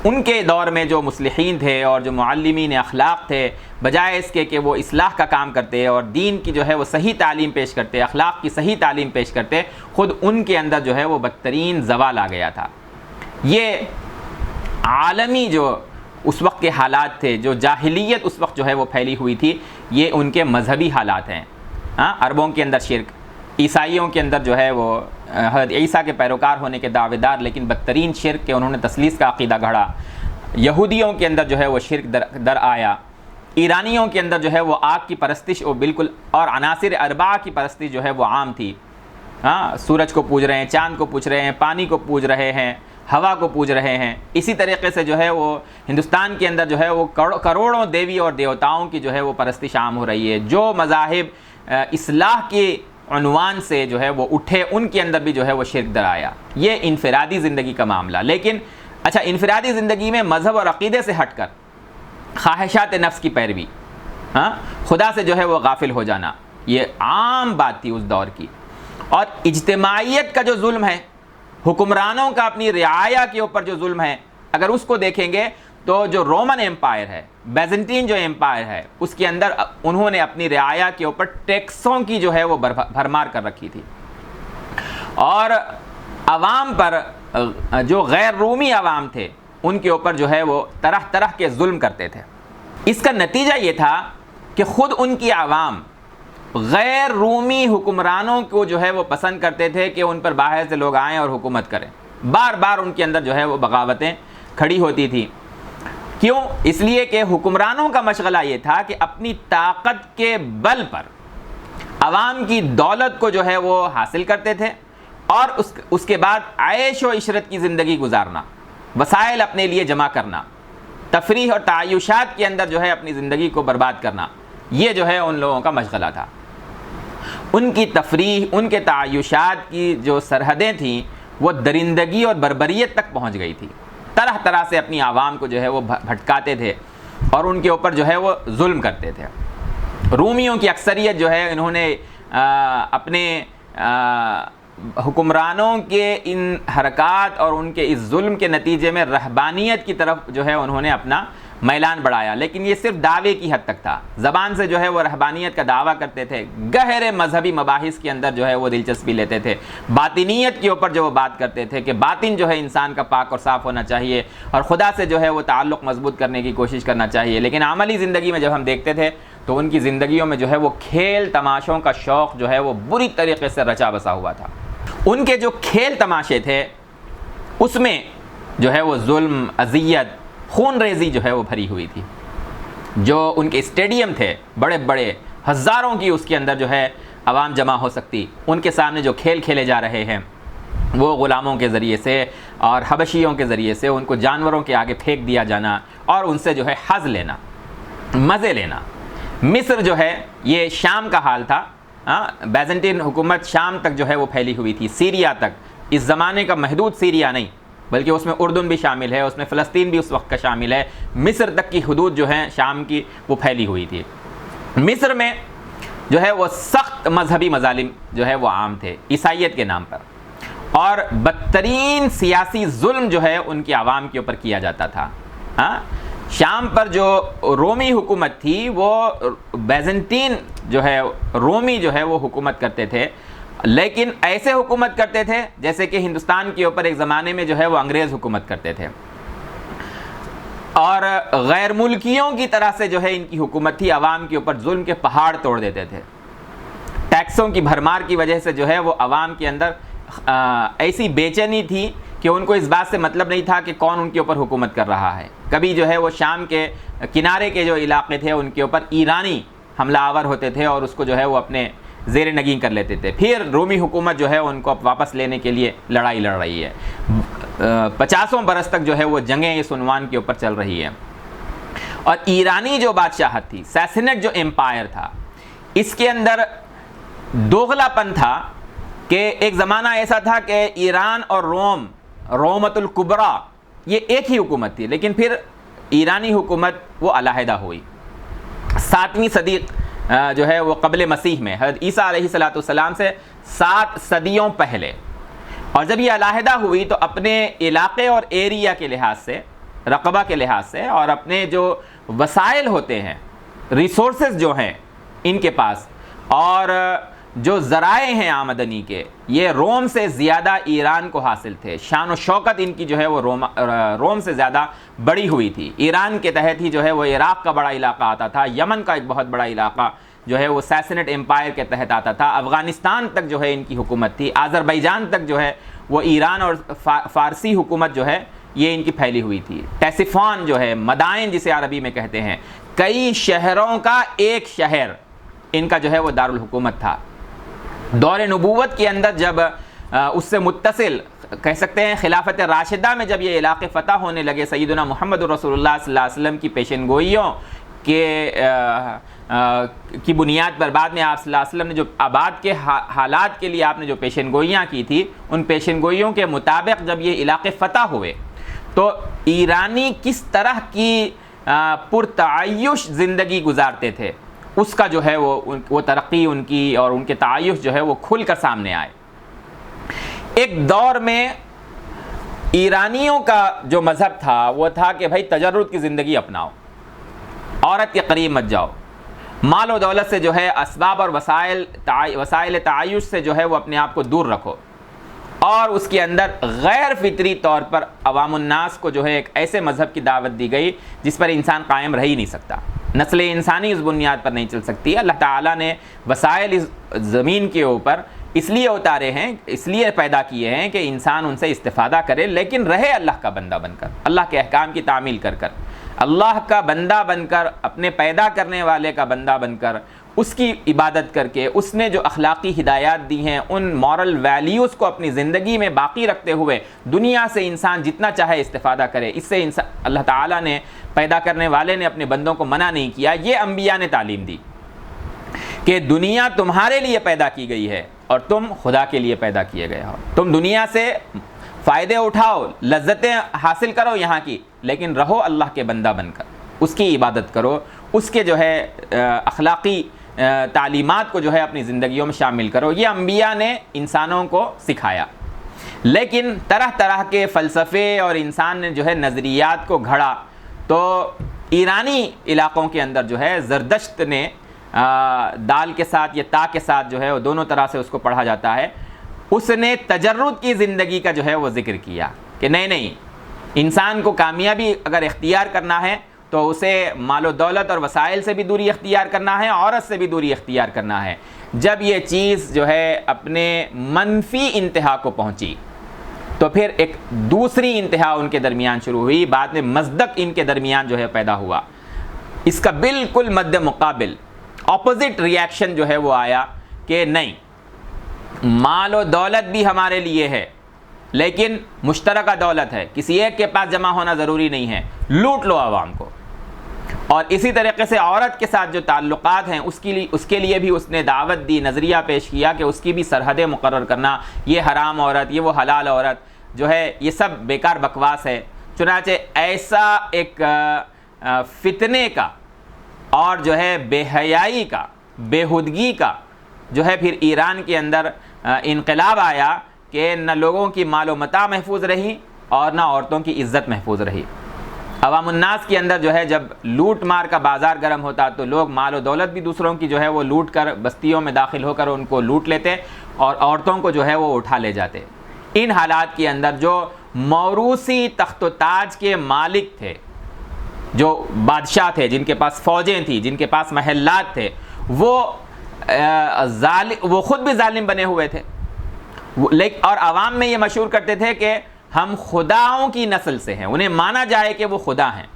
Speaker 1: ان کے دور میں جو مصلحین تھے اور جو معلمین اخلاق تھے، بجائے اس کے کہ وہ اصلاح کا کام کرتے اور دین کی جو ہے وہ صحیح تعلیم پیش کرتے، اخلاق کی صحیح تعلیم پیش کرتے، خود ان کے اندر جو ہے وہ بدترین زوال آ گیا تھا۔ یہ عالمی جو اس وقت کے حالات تھے، جو جاہلیت اس وقت جو ہے وہ پھیلی ہوئی تھی، یہ ان کے مذہبی حالات ہیں۔ عربوں کے اندر شرک، عیسائیوں کے اندر جو ہے وہ حضرت عیسیٰ کے پیروکار ہونے کے دعوے دار لیکن بدترین شرک کے انہوں نے تثلیث کا عقیدہ گھڑا، یہودیوں کے اندر جو ہے وہ شرک در آیا، ایرانیوں کے اندر جو ہے وہ آگ کی پرستش وہ بالکل، اور عناصر اربعہ کی پرستش جو ہے وہ عام تھی۔ سورج کو پوج رہے ہیں، چاند کو پوج رہے ہیں، پانی کو پوج رہے ہیں، ہوا کو پوج رہے ہیں۔ اسی طریقے سے جو ہے وہ ہندوستان کے اندر جو ہے وہ کروڑوں دیوی اور دیوتاؤں کی جو ہے وہ پرستش عام ہو رہی ہے۔ جو مذاہب اصلاح کے عنوان سے جو ہے وہ اٹھے، ان کے اندر بھی جو ہے وہ شرک در آیا۔ یہ انفرادی زندگی کا معاملہ۔ لیکن اچھا، انفرادی زندگی میں مذہب اور عقیدے سے ہٹ کر خواہشات نفس کی پیروی، خدا سے جو ہے وہ غافل ہو جانا، یہ عام بات تھی اس دور کی۔ اور اجتماعیت کا جو ظلم ہے، حکمرانوں کا اپنی رعایا کے اوپر جو ظلم ہے، اگر اس کو دیکھیں گے تو جو رومن ایمپائر ہے، بیزنٹین جو ایمپائر ہے، اس کے اندر انہوں نے اپنی رعایا کے اوپر ٹیکسوں کی جو ہے وہ بھرمار کر رکھی تھی، اور عوام پر جو غیر رومی عوام تھے ان کے اوپر جو ہے وہ طرح طرح کے ظلم کرتے تھے۔ اس کا نتیجہ یہ تھا کہ خود ان کی عوام غیر رومی حکمرانوں کو جو ہے وہ پسند کرتے تھے کہ ان پر باہر سے لوگ آئیں اور حکومت کریں۔ بار بار ان کے اندر جو ہے وہ بغاوتیں کھڑی ہوتی تھی۔ کیوں؟ اس لیے کہ حکمرانوں کا مشغلہ یہ تھا کہ اپنی طاقت کے بل پر عوام کی دولت کو جو ہے وہ حاصل کرتے تھے، اور اس کے بعد عیش و عشرت کی زندگی گزارنا، وسائل اپنے لیے جمع کرنا، تفریح اور تعیشات کے اندر جو ہے اپنی زندگی کو برباد کرنا، یہ جو ہے ان لوگوں کا مشغلہ تھا۔ ان کی تفریح، ان کے تعیشات کی جو سرحدیں تھیں وہ درندگی اور بربریت تک پہنچ گئی تھی۔ طرح طرح سے اپنی عوام کو جو ہے وہ بھٹکاتے تھے اور ان کے اوپر جو ہے وہ ظلم کرتے تھے۔ رومیوں کی اکثریت جو ہے انہوں نے اپنے حکمرانوں کے ان حرکات اور ان کے اس ظلم کے نتیجے میں رہبانیت کی طرف جو ہے انہوں نے اپنا میلان بڑھایا، لیکن یہ صرف دعوے کی حد تک تھا۔ زبان سے جو ہے وہ رہبانیت کا دعویٰ کرتے تھے، گہرے مذہبی مباحث کے اندر جو ہے وہ دلچسپی لیتے تھے، باطنیت کے اوپر جو وہ بات کرتے تھے کہ باطن جو ہے انسان کا پاک اور صاف ہونا چاہیے اور خدا سے جو ہے وہ تعلق مضبوط کرنے کی کوشش کرنا چاہیے۔ لیکن عملی زندگی میں جب ہم دیکھتے تھے تو ان کی زندگیوں میں جو ہے وہ کھیل تماشوں کا شوق جو ہے وہ بری طریقے سے رچا بسا ہوا تھا۔ ان کے جو کھیل تماشے تھے اس میں جو ہے وہ ظلم، اذیت، خون ریزی جو ہے وہ بھری ہوئی تھی۔ جو ان کے اسٹیڈیم تھے بڑے بڑے، ہزاروں کی اس کے اندر جو ہے عوام جمع ہو سکتی، ان کے سامنے جو کھیل کھیلے جا رہے ہیں وہ غلاموں کے ذریعے سے اور حبشیوں کے ذریعے سے ان کو جانوروں کے آگے پھینک دیا جانا اور ان سے جو ہے حظ لینا، مزے لینا۔ مصر جو ہے یہ شام کا حال تھا، بیزنٹین حکومت شام تک جو ہے وہ پھیلی ہوئی تھی، سیریا تک۔ اس زمانے کا محدود سیریا نہیں بلکہ اس میں اردن بھی شامل ہے، اس میں فلسطین بھی اس وقت کا شامل ہے، مصر تک کی حدود جو ہیں شام کی وہ پھیلی ہوئی تھی۔ مصر میں جو ہے وہ سخت مذہبی مظالم جو ہے وہ عام تھے عیسائیت کے نام پر، اور بدترین سیاسی ظلم جو ہے ان کی عوام کے اوپر کیا جاتا تھا۔ شام پر جو رومی حکومت تھی وہ بیزنٹین جو ہے رومی جو ہے وہ حکومت کرتے تھے، لیکن ایسے حکومت کرتے تھے جیسے کہ ہندوستان کے اوپر ایک زمانے میں جو ہے وہ انگریز حکومت کرتے تھے، اور غیر ملکیوں کی طرح سے جو ہے ان کی حکومت تھی، عوام کے اوپر ظلم کے پہاڑ توڑ دیتے تھے۔ ٹیکسوں کی بھرمار کی وجہ سے جو ہے وہ عوام کے اندر ایسی بے چینی تھی کہ ان کو اس بات سے مطلب نہیں تھا کہ کون ان کے اوپر حکومت کر رہا ہے۔ کبھی جو ہے وہ شام کے کنارے کے جو علاقے تھے ان کے اوپر ایرانی حملہ آور ہوتے تھے اور اس کو جو ہے وہ اپنے زیر نگین کر لیتے تھے۔ پھر رومی حکومت جو ہے ان کو اب واپس لینے کے لیے لڑائی لڑ رہی ہے۔ 50 برس تک جو ہے وہ جنگیں اس عنوان کے اوپر چل رہی ہیں۔ اور ایرانی جو بادشاہت تھی، ساسنٹ جو ایمپائر تھا، اس کے اندر دوغلا پن تھا کہ ایک زمانہ ایسا تھا کہ ایران اور رومت الکبریٰ یہ ایک ہی حکومت تھی، لیکن پھر ایرانی حکومت وہ علیحدہ ہوئی۔ 7ویں صدی جو ہے وہ قبل مسیح میں، حضرت عیسیٰ علیہ السلام سے 7 صدیوں پہلے. اور جب یہ علیحدہ ہوئی تو اپنے علاقے اور ایریا کے لحاظ سے، رقبہ کے لحاظ سے، اور اپنے جو وسائل ہوتے ہیں، ریسورسز جو ہیں ان کے پاس، اور جو ذرائع ہیں آمدنی کے، یہ روم سے زیادہ ایران کو حاصل تھے. شان و شوکت ان کی جو ہے وہ روم سے زیادہ بڑی ہوئی تھی. ایران کے تحت ہی جو ہے وہ عراق کا بڑا علاقہ آتا تھا، یمن کا ایک بہت بڑا علاقہ جو ہے وہ سیسنٹ امپائر کے تحت آتا تھا، افغانستان تک جو ہے ان کی حکومت تھی، آذربائیجان تک جو ہے وہ ایران اور فارسی حکومت جو ہے یہ ان کی پھیلی ہوئی تھی. ٹیسیفون جو ہے، مدائن جسے عربی میں کہتے ہیں، کئی شہروں کا ایک شہر ان کا جو ہے وہ دارالحکومت تھا. دور نبوت کے اندر جب اس سے متصل کہہ سکتے ہیں خلافت راشدہ میں جب یہ علاقے فتح ہونے لگے، سیدنا محمد رسول اللہ صلی اللہ علیہ وسلم کی پیشن گوئیوں کی بنیاد پر، بعد میں آپ صلی اللہ علیہ وسلم نے جو آباد کے حالات کے لیے آپ نے جو پیشن گوئیاں کی تھی، ان پیشن گوئیوں کے مطابق جب یہ علاقے فتح ہوئے تو ایرانی کس طرح کی پرتعیش زندگی گزارتے تھے، اس کا جو ہے وہ ترقی ان کی اور ان کے تعیش جو ہے وہ کھل کر سامنے آئے. ایک دور میں ایرانیوں کا جو مذہب تھا وہ تھا کہ بھائی تجرد کی زندگی اپناؤ، عورت کے قریب مت جاؤ، مال و دولت سے جو ہے اسباب اور وسائل تعیش سے جو ہے وہ اپنے آپ کو دور رکھو. اور اس کے اندر غیر فطری طور پر عوام الناس کو جو ہے ایک ایسے مذہب کی دعوت دی گئی جس پر انسان قائم رہ ہی نہیں سکتا، نسل انسانی اس بنیاد پر نہیں چل سکتی. اللہ تعالیٰ نے وسائل اس زمین کے اوپر اس لیے اتارے ہیں، اس لیے پیدا کیے ہیں کہ انسان ان سے استفادہ کرے، لیکن رہے اللہ کا بندہ بن کر، اللہ کے احکام کی تعمیل کر کر، اللہ کا بندہ بن کر، اپنے پیدا کرنے والے کا بندہ بن کر، اس کی عبادت کر کے، اس نے جو اخلاقی ہدایات دی ہیں ان مورل ویلیوز کو اپنی زندگی میں باقی رکھتے ہوئے دنیا سے انسان جتنا چاہے استفادہ کرے. اس سے اللہ تعالیٰ نے، پیدا کرنے والے نے اپنے بندوں کو منع نہیں کیا. یہ انبیاء نے تعلیم دی کہ دنیا تمہارے لیے پیدا کی گئی ہے اور تم خدا کے لیے پیدا کیے گئے ہو. تم دنیا سے فائدے اٹھاؤ، لذتیں حاصل کرو یہاں کی، لیکن رہو اللہ کے بندہ بن کر، اس کی عبادت کرو، اس کے جو ہے اخلاقی تعلیمات کو جو ہے اپنی زندگیوں میں شامل کرو. یہ انبیاء نے انسانوں کو سکھایا. لیکن طرح طرح کے فلسفے اور انسان نے جو ہے نظریات کو گھڑا، تو ایرانی علاقوں کے اندر جو ہے زردشت نے دال کے ساتھ یا تا کے ساتھ جو ہے وہ دونوں طرح سے اس کو پڑھا جاتا ہے، اس نے تجرد کی زندگی کا جو ہے وہ ذکر کیا کہ نہیں، انسان کو کامیابی اگر اختیار کرنا ہے تو اسے مال و دولت اور وسائل سے بھی دوری اختیار کرنا ہے، عورت سے بھی دوری اختیار کرنا ہے. جب یہ چیز جو ہے اپنے منفی انتہا کو پہنچی تو پھر ایک دوسری انتہا ان کے درمیان شروع ہوئی. بعد میں مصدق ان کے درمیان جو ہے پیدا ہوا. اس کا بالکل مد مقابل اپوزٹ ریاکشن جو ہے وہ آیا کہ نہیں، مال و دولت بھی ہمارے لیے ہے لیکن مشترکہ دولت ہے، کسی ایک کے پاس جمع ہونا ضروری نہیں ہے، لوٹ لو عوام کو. اور اسی طریقے سے عورت کے ساتھ جو تعلقات ہیں اس کے لیے بھی اس نے دعوت دی، نظریہ پیش کیا کہ اس کی بھی سرحدیں مقرر کرنا، یہ حرام عورت، یہ وہ حلال عورت جو ہے یہ سب بیکار بکواس ہے. چنانچہ ایسا ایک فتنے کا اور جو ہے بے حیائی کا، بےہودگی کا جو ہے پھر ایران کے اندر انقلاب آیا کہ نہ لوگوں کی مال و متاع محفوظ رہی اور نہ عورتوں کی عزت محفوظ رہی. عوام الناس کے اندر جو ہے جب لوٹ مار کا بازار گرم ہوتا تو لوگ مال و دولت بھی دوسروں کی جو ہے وہ لوٹ کر بستیوں میں داخل ہو کر ان کو لوٹ لیتے اور عورتوں کو جو ہے وہ اٹھا لے جاتے. ان حالات کے اندر جو موروثی تخت و تاج کے مالک تھے، جو بادشاہ تھے، جن کے پاس فوجیں تھیں، جن کے پاس محلات تھے، وہ خود بھی ظالم بنے ہوئے تھے اور عوام میں یہ مشہور کرتے تھے کہ ہم خداؤں کی نسل سے ہیں، انہیں مانا جائے کہ وہ خدا ہیں.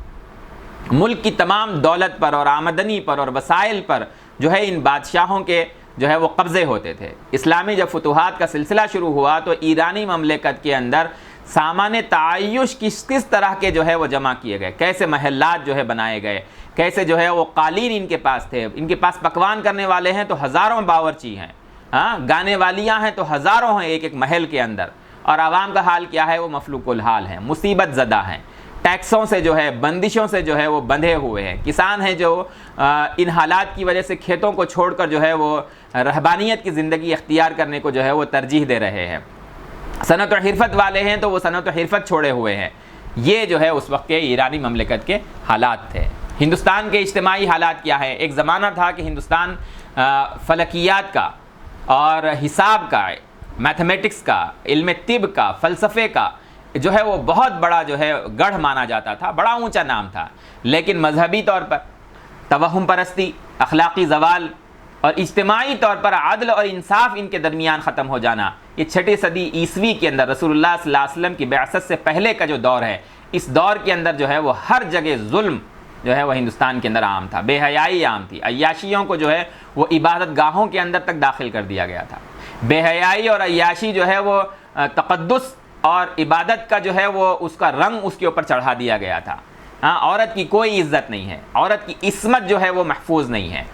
Speaker 1: ملک کی تمام دولت پر اور آمدنی پر اور وسائل پر جو ہے ان بادشاہوں کے جو ہے وہ قبضے ہوتے تھے. اسلامی جب فتوحات کا سلسلہ شروع ہوا تو ایرانی مملکت کے اندر سامان تعیش کس طرح کے جو ہے وہ جمع کیے گئے، کیسے محلات جو ہے بنائے گئے، کیسے جو ہے وہ قالین ان کے پاس تھے، ان کے پاس پکوان کرنے والے ہیں تو ہزاروں باورچی ہیں، گانے والیاں ہیں تو ہزاروں ہیں ایک ایک محل کے اندر. اور عوام کا حال کیا ہے؟ وہ مفلوق الحال ہیں، مصیبت زدہ ہیں. ٹیکسوں سے جو ہے، بندشوں سے جو ہے وہ بندھے ہوئے ہیں۔ کسان ہیں جو ان حالات کی وجہ سے کھیتوں کو چھوڑ کر جو ہے وہ رہبانیت کی زندگی اختیار کرنے کو جو ہے وہ ترجیح دے رہے ہیں۔ صنعت و حرفت والے ہیں تو وہ صنعت و حرفت چھوڑے ہوئے ہیں۔ یہ جو ہے اس وقت کے ایرانی مملکت کے حالات تھے۔ ہندوستان کے اجتماعی حالات کیا ہے؟ ایک زمانہ تھا کہ ہندوستان فلکیات کا اور حساب کا، میتھمیٹکس کا، علم طب کا، فلسفے کا جو ہے وہ بہت بڑا جو ہے گڑھ مانا جاتا تھا، بڑا اونچا نام تھا، لیکن مذہبی طور پر توہم پرستی، اخلاقی زوال اور اجتماعی طور پر عدل اور انصاف ان کے درمیان ختم ہو جانا، یہ 6 صدی عیسوی کے اندر رسول اللہ صلی اللہ علیہ وسلم کی بعثت سے پہلے کا جو دور ہے، اس دور کے اندر جو ہے وہ ہر جگہ ظلم جو ہے وہ ہندوستان کے اندر عام تھا، بے حیائی عام تھی، عیاشیوں کو جو ہے وہ عبادت گاہوں کے اندر تک داخل کر دیا گیا تھا۔ بے حیائی اور عیاشی جو ہے وہ تقدس اور عبادت کا جو ہے وہ اس کا رنگ اس کے اوپر چڑھا دیا گیا تھا۔ عورت کی کوئی عزت نہیں ہے، عورت کی عصمت جو ہے وہ محفوظ نہیں ہے۔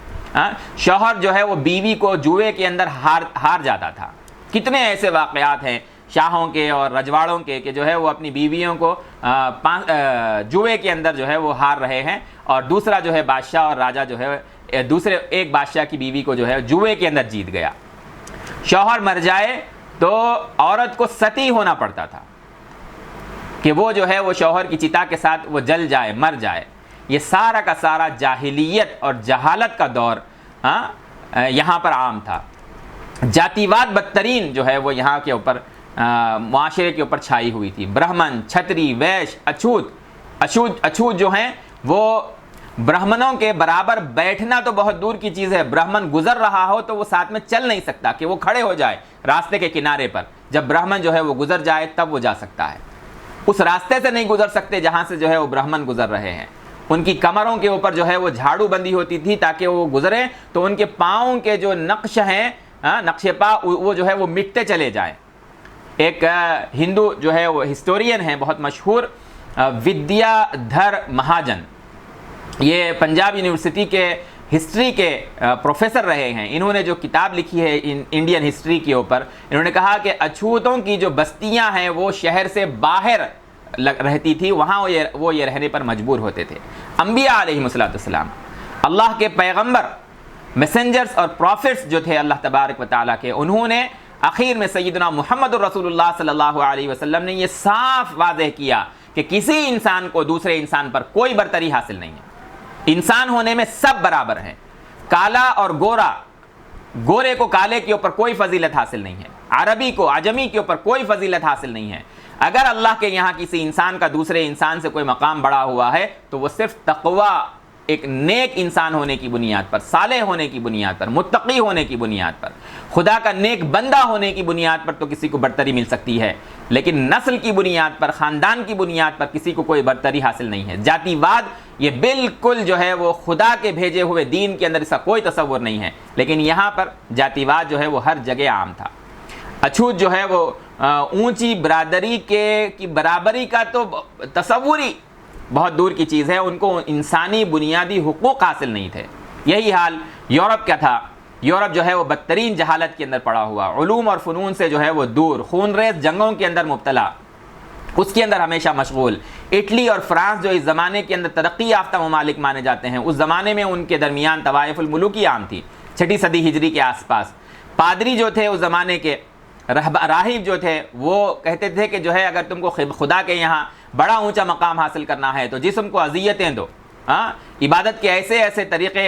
Speaker 1: شوہر جو ہے وہ بیوی کو جوئے کے اندر ہار جاتا تھا۔ کتنے ایسے واقعات ہیں شاہوں کے اور رجواڑوں کے کہ جو ہے وہ اپنی بیویوں کو جوئے کے اندر جو ہے وہ ہار رہے ہیں، اور دوسرا جو ہے بادشاہ اور راجہ جو ہے دوسرے ایک بادشاہ کی بیوی کو جو ہے جوئے کے اندر جیت گیا۔ شوہر مر جائے تو عورت کو ستی ہونا پڑتا تھا کہ وہ جو ہے وہ شوہر کی چتا کے ساتھ وہ جل جائے، مر جائے۔ یہ سارا کا سارا جاہلیت اور جہالت کا دور یہاں پر عام تھا۔ جاتیواد بدترین جو ہے وہ یہاں کے اوپر معاشرے کے اوپر چھائی ہوئی تھی۔ برہمن، چھتری، ویش، اچھوت جو ہیں وہ برہمنوں کے برابر بیٹھنا تو بہت دور کی چیز ہے، برہمن گزر رہا ہو تو وہ ساتھ میں چل نہیں سکتا کہ وہ کھڑے ہو جائے راستے کے کنارے پر، جب برہمن جو ہے وہ گزر جائے تب وہ جا سکتا ہے۔ اس راستے سے نہیں گزر سکتے جہاں سے جو ہے وہ برہمن گزر رہے ہیں۔ ان کی کمروں کے اوپر جو ہے وہ جھاڑو بندی ہوتی تھی تاکہ وہ گزریں تو ان کے پاؤں کے جو نقش ہیں، نقش پا، وہ جو ہے وہ مٹتے چلے جائیں۔ ایک ہندو جو ہے وہ ہسٹورین ہیں بہت مشہور، ودیا دھر مہاجن، یہ پنجاب یونیورسٹی کے ہسٹری کے پروفیسر رہے ہیں۔ انہوں نے جو کتاب لکھی ہے انڈین ہسٹری کے اوپر، انہوں نے کہا کہ اچھوتوں کی جو بستیاں ہیں وہ شہر سے باہر رہتی تھی، وہاں وہ یہ رہنے پر مجبور ہوتے تھے۔ انبیاء علیہ السلام، اللہ کے پیغمبر، میسنجرز اور پروفٹس جو تھے اللہ تبارک و تعالیٰ کے، انہوں نے آخر میں سیدنا محمد رسول اللہ صلی اللہ علیہ وسلم نے یہ صاف واضح کیا کہ کسی انسان کو دوسرے انسان پر کوئی برتری حاصل نہیں ہے، انسان ہونے میں سب برابر ہیں۔ کالا اور گورا، گورے کو کالے کے اوپر کوئی فضیلت حاصل نہیں ہے، عربی کو عجمی کے اوپر کوئی فضیلت حاصل نہیں ہے۔ اگر اللہ کے یہاں کسی انسان کا دوسرے انسان سے کوئی مقام بڑا ہوا ہے تو وہ صرف تقوی، ایک نیک انسان ہونے کی بنیاد پر، صالح ہونے کی بنیاد پر، متقی ہونے کی بنیاد پر، خدا کا نیک بندہ ہونے کی بنیاد پر تو کسی کو برتری مل سکتی ہے، لیکن نسل کی بنیاد پر، خاندان کی بنیاد پر کسی کو کوئی برتری حاصل نہیں ہے۔ جاتی واد یہ بالکل جو ہے وہ خدا کے بھیجے ہوئے دین کے اندر اس کا کوئی تصور نہیں ہے، لیکن یہاں پر جاتی واد جو ہے وہ ہر جگہ عام تھا۔ اچھوت جو ہے وہ اونچی برادری کی برابری کا تو تصور ہی بہت دور کی چیز ہے، ان کو انسانی بنیادی حقوق حاصل نہیں تھے۔ یہی حال یورپ کا تھا۔ یورپ جو ہے وہ بدترین جہالت کے اندر پڑا ہوا، علوم اور فنون سے جو ہے وہ دور، خون ریز جنگوں کے اندر مبتلا، اس کے اندر ہمیشہ مشغول۔ اٹلی اور فرانس جو اس زمانے کے اندر ترقی یافتہ ممالک مانے جاتے ہیں، اس زمانے میں ان کے درمیان طوائف الملوکی عام تھی، 6 صدی ہجری کے آس پاس۔ پادری جو تھے اس زمانے کے، راہب جو تھے، وہ کہتے تھے کہ جو ہے اگر تم کو خدا کے یہاں بڑا اونچا مقام حاصل کرنا ہے تو جسم کو اذیتیں دو، عبادت کے ایسے ایسے طریقے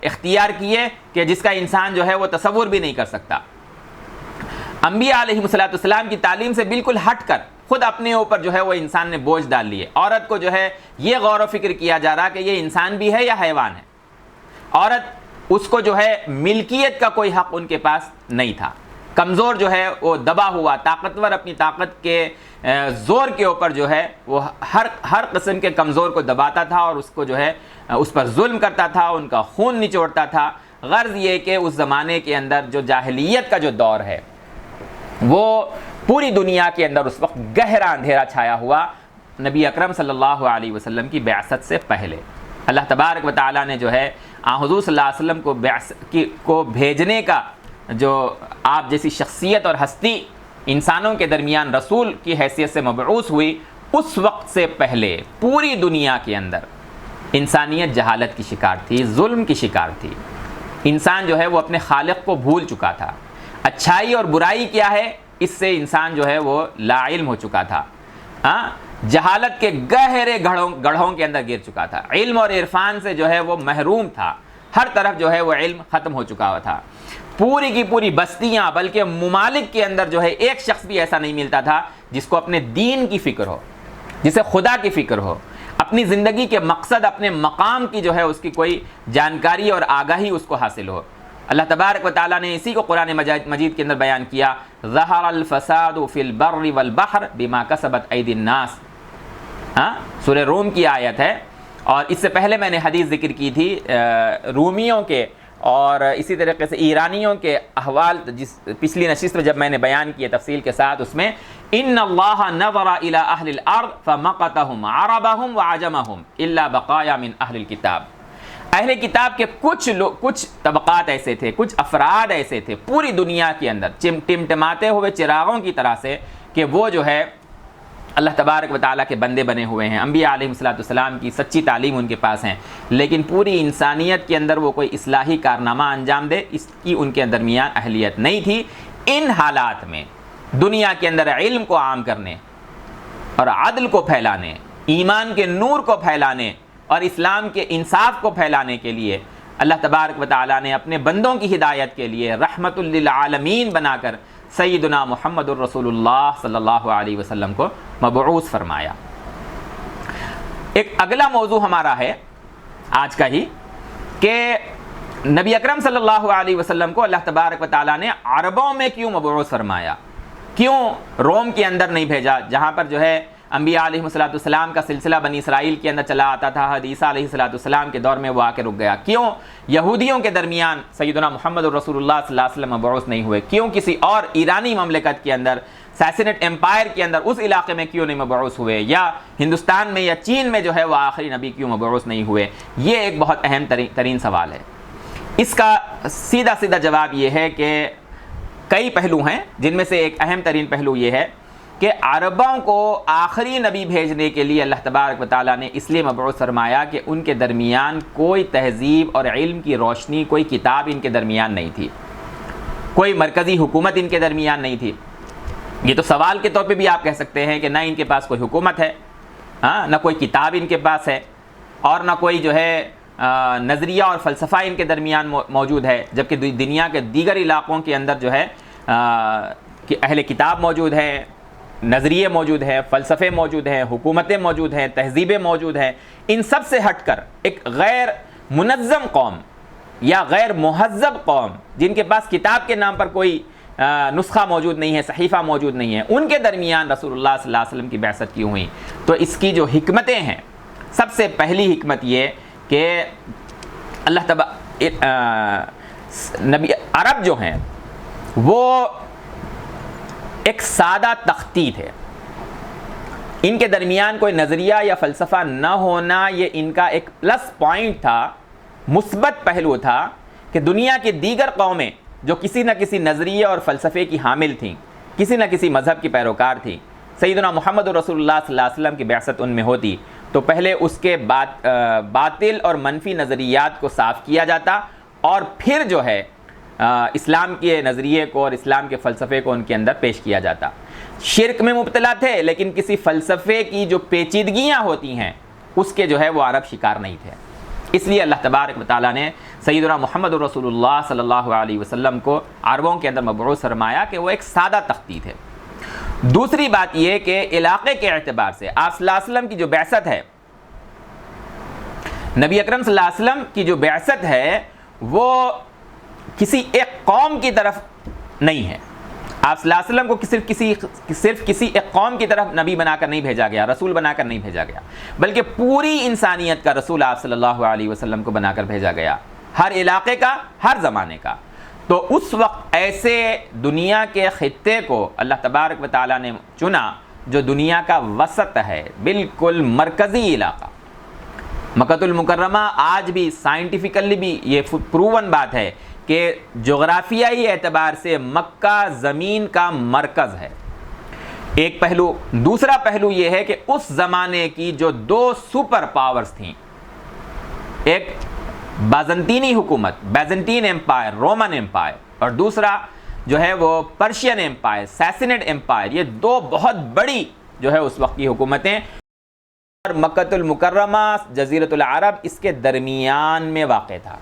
Speaker 1: اختیار کیے کہ جس کا انسان جو ہے وہ تصور بھی نہیں کر سکتا۔ انبیاء علیہ السلام کی تعلیم سے بالکل ہٹ کر خود اپنے اوپر جو ہے وہ انسان نے بوجھ ڈال لیے۔ عورت کو جو ہے یہ غور و فکر کیا جا رہا کہ یہ انسان بھی ہے یا حیوان ہے۔ عورت، اس کو جو ہے ملکیت کا کوئی حق ان کے پاس نہیں تھا۔ کمزور جو ہے وہ دبا ہوا، طاقتور اپنی طاقت کے زور کے اوپر جو ہے وہ ہر قسم کے کمزور کو دباتا تھا اور اس کو جو ہے اس پر ظلم کرتا تھا، ان کا خون نچوڑتا تھا۔ غرض یہ کہ اس زمانے کے اندر جو جاہلیت کا جو دور ہے وہ پوری دنیا کے اندر اس وقت گہرا اندھیرا چھایا ہوا نبی اکرم صلی اللہ علیہ وسلم کی بعثت سے پہلے۔ اللہ تبارک و تعالیٰ نے جو ہے حضور صلی اللہ علیہ وسلم کو بھیجنے کا، جو آپ جیسی شخصیت اور ہستی انسانوں کے درمیان رسول کی حیثیت سے مبعوث ہوئی، اس وقت سے پہلے پوری دنیا کے اندر انسانیت جہالت کی شکار تھی، ظلم کی شکار تھی۔ انسان جو ہے وہ اپنے خالق کو بھول چکا تھا، اچھائی اور برائی کیا ہے اس سے انسان جو ہے وہ لا علم ہو چکا تھا، جہالت کے گہرے گڑھوں کے اندر گر چکا تھا، علم اور عرفان سے جو ہے وہ محروم تھا، ہر طرف جو ہے وہ علم ختم ہو چکا تھا۔ پوری کی پوری بستیاں بلکہ ممالک کے اندر جو ہے ایک شخص بھی ایسا نہیں ملتا تھا جس کو اپنے دین کی فکر ہو، جسے خدا کی فکر ہو، اپنی زندگی کے مقصد، اپنے مقام کی جو ہے اس کی کوئی جانکاری اور آگاہی اس کو حاصل ہو۔ اللہ تبارک و تعالیٰ نے اسی کو قرآن مجید کے اندر بیان کیا، ظہر الفساد فی البر والبحر بما کسبت ایدی الناس، سورہ روم کی آیت ہے۔ اور اس سے پہلے میں نے حدیث ذکر کی تھی رومیوں کے اور اسی طریقے سے ایرانیوں کے احوال، جس پچھلی نشست میں جب میں نے بیان کیے تفصیل کے ساتھ، اس میں ان اللہ نظر الی اہل الارض فمقتهم عربهم وعجمهم الا بقایا من اہل الکتاب۔ اہل کتاب کے کچھ طبقات ایسے تھے، کچھ افراد ایسے تھے پوری دنیا کے اندر ٹمٹماتے ہوئے چراغوں کی طرح سے کہ وہ جو ہے اللہ تبارک و تعالیٰ کے بندے بنے ہوئے ہیں، انبیاء علیہ السلام کی سچی تعلیم ان کے پاس ہیں، لیکن پوری انسانیت کے اندر وہ کوئی اصلاحی کارنامہ انجام دے اس کی ان کے درمیان اہلیت نہیں تھی۔ ان حالات میں دنیا کے اندر علم کو عام کرنے اور عدل کو پھیلانے، ایمان کے نور کو پھیلانے اور اسلام کے انصاف کو پھیلانے کے لیے اللہ تبارک و تعالیٰ نے اپنے بندوں کی ہدایت کے لیے رحمت للعالمین بنا کر سیدنا محمد الرسول اللہ صلی اللہ علیہ وسلم کو مبعوث فرمایا۔ ایک اگلا موضوع ہمارا ہے آج کا ہی کہ نبی اکرم صلی اللہ علیہ وسلم کو اللہ تبارک و تعالیٰ نے عربوں میں کیوں مبعوث فرمایا، کیوں روم کے اندر نہیں بھیجا جہاں پر جو ہے انبیاء علیہ السلام کا سلسلہ بنی اسرائیل کے اندر چلا آتا تھا، عیسیٰ علیہ السلام کے دور میں وہ آ کے رک گیا، کیوں یہودیوں کے درمیان سیدنا محمد رسول اللہ صلی اللہ علیہ وسلم مبعوث نہیں ہوئے، کیوں کسی اور ایرانی مملکت کے اندر ساسنٹ امپائر کے اندر اس علاقے میں کیوں نہیں مبعوث ہوئے، یا ہندوستان میں یا چین میں جو ہے وہ آخری نبی کیوں مبعوث نہیں ہوئے۔ یہ ایک بہت اہم ترین سوال ہے۔ اس کا سیدھا جواب یہ ہے کہ کئی پہلو ہیں، جن میں سے ایک اہم ترین پہلو یہ ہے کہ عربوں کو آخری نبی بھیجنے کے لیے اللہ تبارک و تعالیٰ نے اس لیے مبعوث فرمایا کہ ان کے درمیان کوئی تہذیب اور علم کی روشنی، کوئی کتاب ان کے درمیان نہیں تھی، کوئی مرکزی حکومت ان کے درمیان نہیں تھی۔ یہ تو سوال کے طور پہ بھی آپ کہہ سکتے ہیں کہ نہ ان کے پاس کوئی حکومت ہے، نہ کوئی کتاب ان کے پاس ہے، اور نہ کوئی جو ہے نظریہ اور فلسفہ ان کے درمیان موجود ہے، جبکہ دنیا کے دیگر علاقوں کے اندر جو ہے کہ اہل کتاب موجود ہیں، نظریے موجود ہیں، فلسفے موجود ہیں، حکومتیں موجود ہیں، تہذیبیں موجود ہیں۔ ان سب سے ہٹ کر ایک غیر منظم قوم یا غیر مہذب قوم جن کے پاس کتاب کے نام پر کوئی نسخہ موجود نہیں ہے، صحیفہ موجود نہیں ہے، ان کے درمیان رسول اللہ صلی اللہ علیہ وسلم کی بعثت کیوں ہوئی؟ تو اس کی جو حکمتیں ہیں، سب سے پہلی حکمت یہ کہ نبی عرب جو ہیں وہ ایک سادہ تخطیط ہے، ان کے درمیان کوئی نظریہ یا فلسفہ نہ ہونا یہ ان کا ایک پلس پوائنٹ تھا، مثبت پہلو تھا کہ دنیا کی دیگر قومیں جو کسی نہ کسی نظریے اور فلسفے کی حامل تھیں، کسی نہ کسی مذہب کی پیروکار تھیں، سیدنا محمد رسول اللہ صلی اللہ علیہ وسلم کی بعثت ان میں ہوتی تو پہلے اس کے باطل اور منفی نظریات کو صاف کیا جاتا اور پھر جو ہے اسلام کے نظریے کو اور اسلام کے فلسفے کو ان کے اندر پیش کیا جاتا۔ شرک میں مبتلا تھے لیکن کسی فلسفے کی جو پیچیدگیاں ہوتی ہیں اس کے جو ہے وہ عرب شکار نہیں تھے، اس لیے اللہ تبارک و تعالیٰ نے سیدنا محمد رسول اللہ صلی اللہ علیہ وسلم کو عربوں کے اندر مبعوث فرمایا کہ وہ ایک سادہ تخطیط ہے۔ دوسری بات یہ کہ علاقے کے اعتبار سے آپ صلی اللہ علیہ وسلم کی جو بعثت ہے، نبی اکرم صلی اللہ علیہ وسلم کی جو بعثت ہے وہ کسی ایک قوم کی طرف نہیں ہے۔ آپ صلی اللہ علیہ وسلم کو صرف کسی ایک قوم کی طرف نبی بنا کر نہیں بھیجا گیا، رسول بنا کر نہیں بھیجا گیا، بلکہ پوری انسانیت کا رسول آپ صلی اللہ علیہ وسلم کو بنا کر بھیجا گیا، ہر علاقے کا، ہر زمانے کا۔ تو اس وقت ایسے دنیا کے خطے کو اللہ تبارک و تعالیٰ نے چنا جو دنیا کا وسط ہے، بالکل مرکزی علاقہ۔ مکہ المکرمہ آج بھی سائنٹیفکلی بھی یہ پروون بات ہے کہ جغرافیائی اعتبار سے مکہ زمین کا مرکز ہے، ایک پہلو. دوسرا پہلو یہ ہے کہ اس زمانے کی جو دو سپر پاورز تھیں، ایک بازنطینی حکومت، بیزنٹین امپائر، رومن امپائر، اور دوسرا جو ہے وہ پرشین امپائر، سیسنیڈ امپائر، یہ دو بہت بڑی جو ہے اس وقت کی حکومتیں، اور مکہ المکرمہ، جزیرۃ العرب اس کے درمیان میں واقع تھا.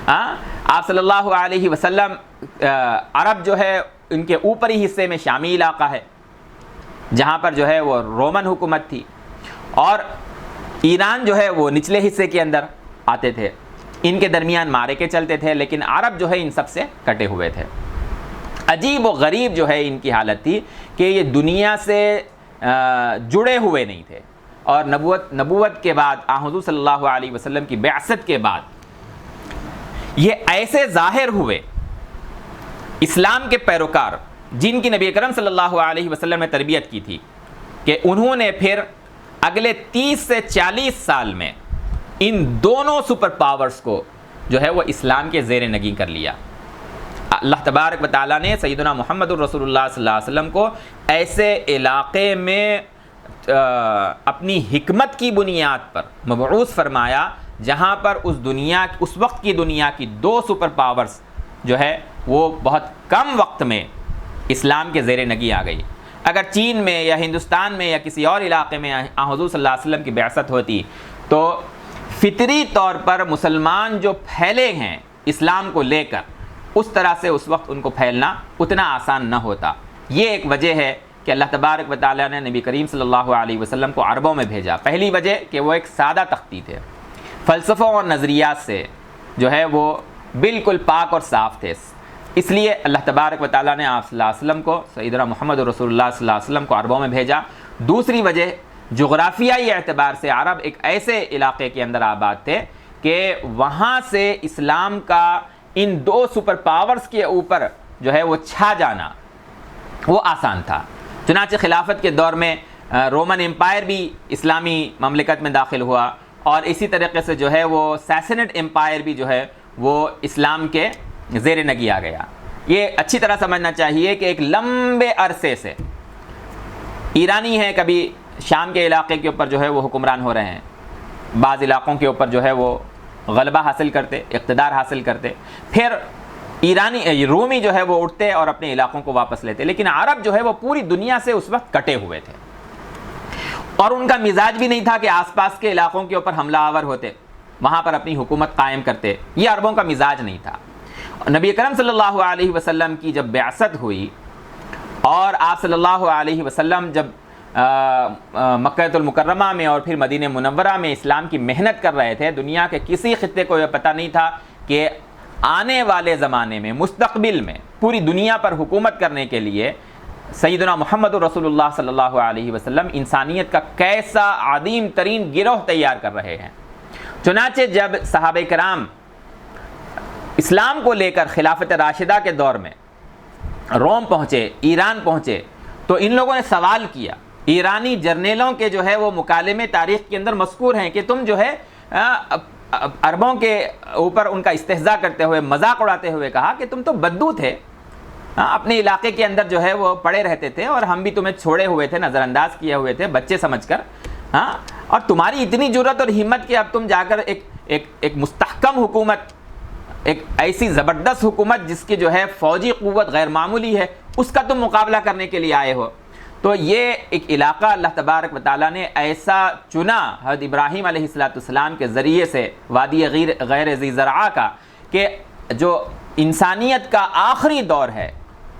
Speaker 1: آپ صلی اللہ علیہ وسلم، عرب جو ہے ان کے اوپری حصے میں شامی علاقہ ہے جہاں پر جو ہے وہ رومن حکومت تھی، اور ایران جو ہے وہ نچلے حصے کے اندر آتے تھے. ان کے درمیان معرکے چلتے تھے، لیکن عرب جو ہے ان سب سے کٹے ہوئے تھے. عجیب و غریب جو ہے ان کی حالت تھی کہ یہ دنیا سے جڑے ہوئے نہیں تھے، اور نبوت کے بعد حضور صلی اللہ علیہ وسلم کی بعثت کے بعد یہ ایسے ظاہر ہوئے اسلام کے پیروکار جن کی نبی اکرم صلی اللہ علیہ وسلم نے تربیت کی تھی، کہ انہوں نے پھر اگلے 30 سے 40 سال میں ان دونوں سپر پاورز کو جو ہے وہ اسلام کے زیر نگیں کر لیا. اللہ تبارک و تعالیٰ نے سیدنا محمد الرسول اللہ صلی اللہ علیہ وسلم کو ایسے علاقے میں اپنی حکمت کی بنیاد پر مبعوث فرمایا جہاں پر اس وقت کی دنیا کی دو سپر پاورز جو ہے وہ بہت کم وقت میں اسلام کے زیر نگیں آ گئی. اگر چین میں یا ہندوستان میں یا کسی اور علاقے میں حضور صلی اللہ علیہ وسلم کی بعثت ہوتی تو فطری طور پر مسلمان جو پھیلے ہیں اسلام کو لے کر، اس طرح سے اس وقت ان کو پھیلنا اتنا آسان نہ ہوتا. یہ ایک وجہ ہے کہ اللہ تبارک و تعالیٰ نے نبی کریم صلی اللہ علیہ وسلم کو عربوں میں بھیجا. پہلی وجہ کہ وہ ایک سادہ تختی تھے، فلسفوں اور نظریات سے جو ہے وہ بالکل پاک اور صاف تھے، اس لیے اللہ تبارک و تعالیٰ نے آپ صلی اللہ علیہ وسلم کو، سیدنا محمد رسول اللہ صلی اللہ علیہ وسلم کو عربوں میں بھیجا. دوسری وجہ جغرافیائی اعتبار سے عرب ایک ایسے علاقے کے اندر آباد تھے کہ وہاں سے اسلام کا ان دو سپر پاورز کے اوپر جو ہے وہ چھا جانا وہ آسان تھا. چنانچہ خلافت کے دور میں رومن امپائر بھی اسلامی مملکت میں داخل ہوا، اور اسی طریقے سے جو ہے وہ سیسنیڈ امپائر بھی جو ہے وہ اسلام کے زیر نگیں آ گیا. یہ اچھی طرح سمجھنا چاہیے کہ ایک لمبے عرصے سے ایرانی ہیں، کبھی شام کے علاقے کے اوپر جو ہے وہ حکمران ہو رہے ہیں، بعض علاقوں کے اوپر جو ہے وہ غلبہ حاصل کرتے، اقتدار حاصل کرتے، پھر رومی جو ہے وہ اٹھتے اور اپنے علاقوں کو واپس لیتے. لیکن عرب جو ہے وہ پوری دنیا سے اس وقت کٹے ہوئے تھے، اور ان کا مزاج بھی نہیں تھا کہ آس پاس کے علاقوں کے اوپر حملہ آور ہوتے، وہاں پر اپنی حکومت قائم کرتے. یہ عربوں کا مزاج نہیں تھا. نبی اکرم صلی اللہ علیہ وسلم کی جب بعثت ہوئی اور آپ صلی اللہ علیہ وسلم جب مکہ المکرمہ میں اور پھر مدینہ منورہ میں اسلام کی محنت کر رہے تھے، دنیا کے کسی خطے کو یہ پتہ نہیں تھا کہ آنے والے زمانے میں، مستقبل میں پوری دنیا پر حکومت کرنے کے لیے سیدنا محمد رسول اللہ صلی اللہ علیہ وسلم انسانیت کا کیسا عظیم ترین گروہ تیار کر رہے ہیں. چنانچہ جب صحابہ کرام اسلام کو لے کر خلافت راشدہ کے دور میں روم پہنچے، ایران پہنچے، تو ان لوگوں نے سوال کیا. ایرانی جرنیلوں کے جو ہے وہ مکالمے تاریخ کے اندر مذکور ہیں کہ تم جو ہے عربوں کے اوپر ان کا استہزاء کرتے ہوئے، مذاق اڑاتے ہوئے کہا کہ تم تو بدو تھے، اپنے علاقے کے اندر جو ہے وہ پڑے رہتے تھے، اور ہم بھی تمہیں چھوڑے ہوئے تھے، نظر انداز کیے ہوئے تھے بچے سمجھ کر، اور تمہاری اتنی جرأت اور ہمت کہ اب تم جا کر ایک مستحکم حکومت، ایک ایسی زبردست حکومت جس کی جو ہے فوجی قوت غیر معمولی ہے، اس کا تم مقابلہ کرنے کے لیے آئے ہو. تو یہ ایک علاقہ اللہ تبارک و تعالیٰ نے ایسا چنا حضرت ابراہیم علیہ السلام کے ذریعے سے، وادی غیر ذی زرعہ کا، کہ جو انسانیت کا آخری دور ہے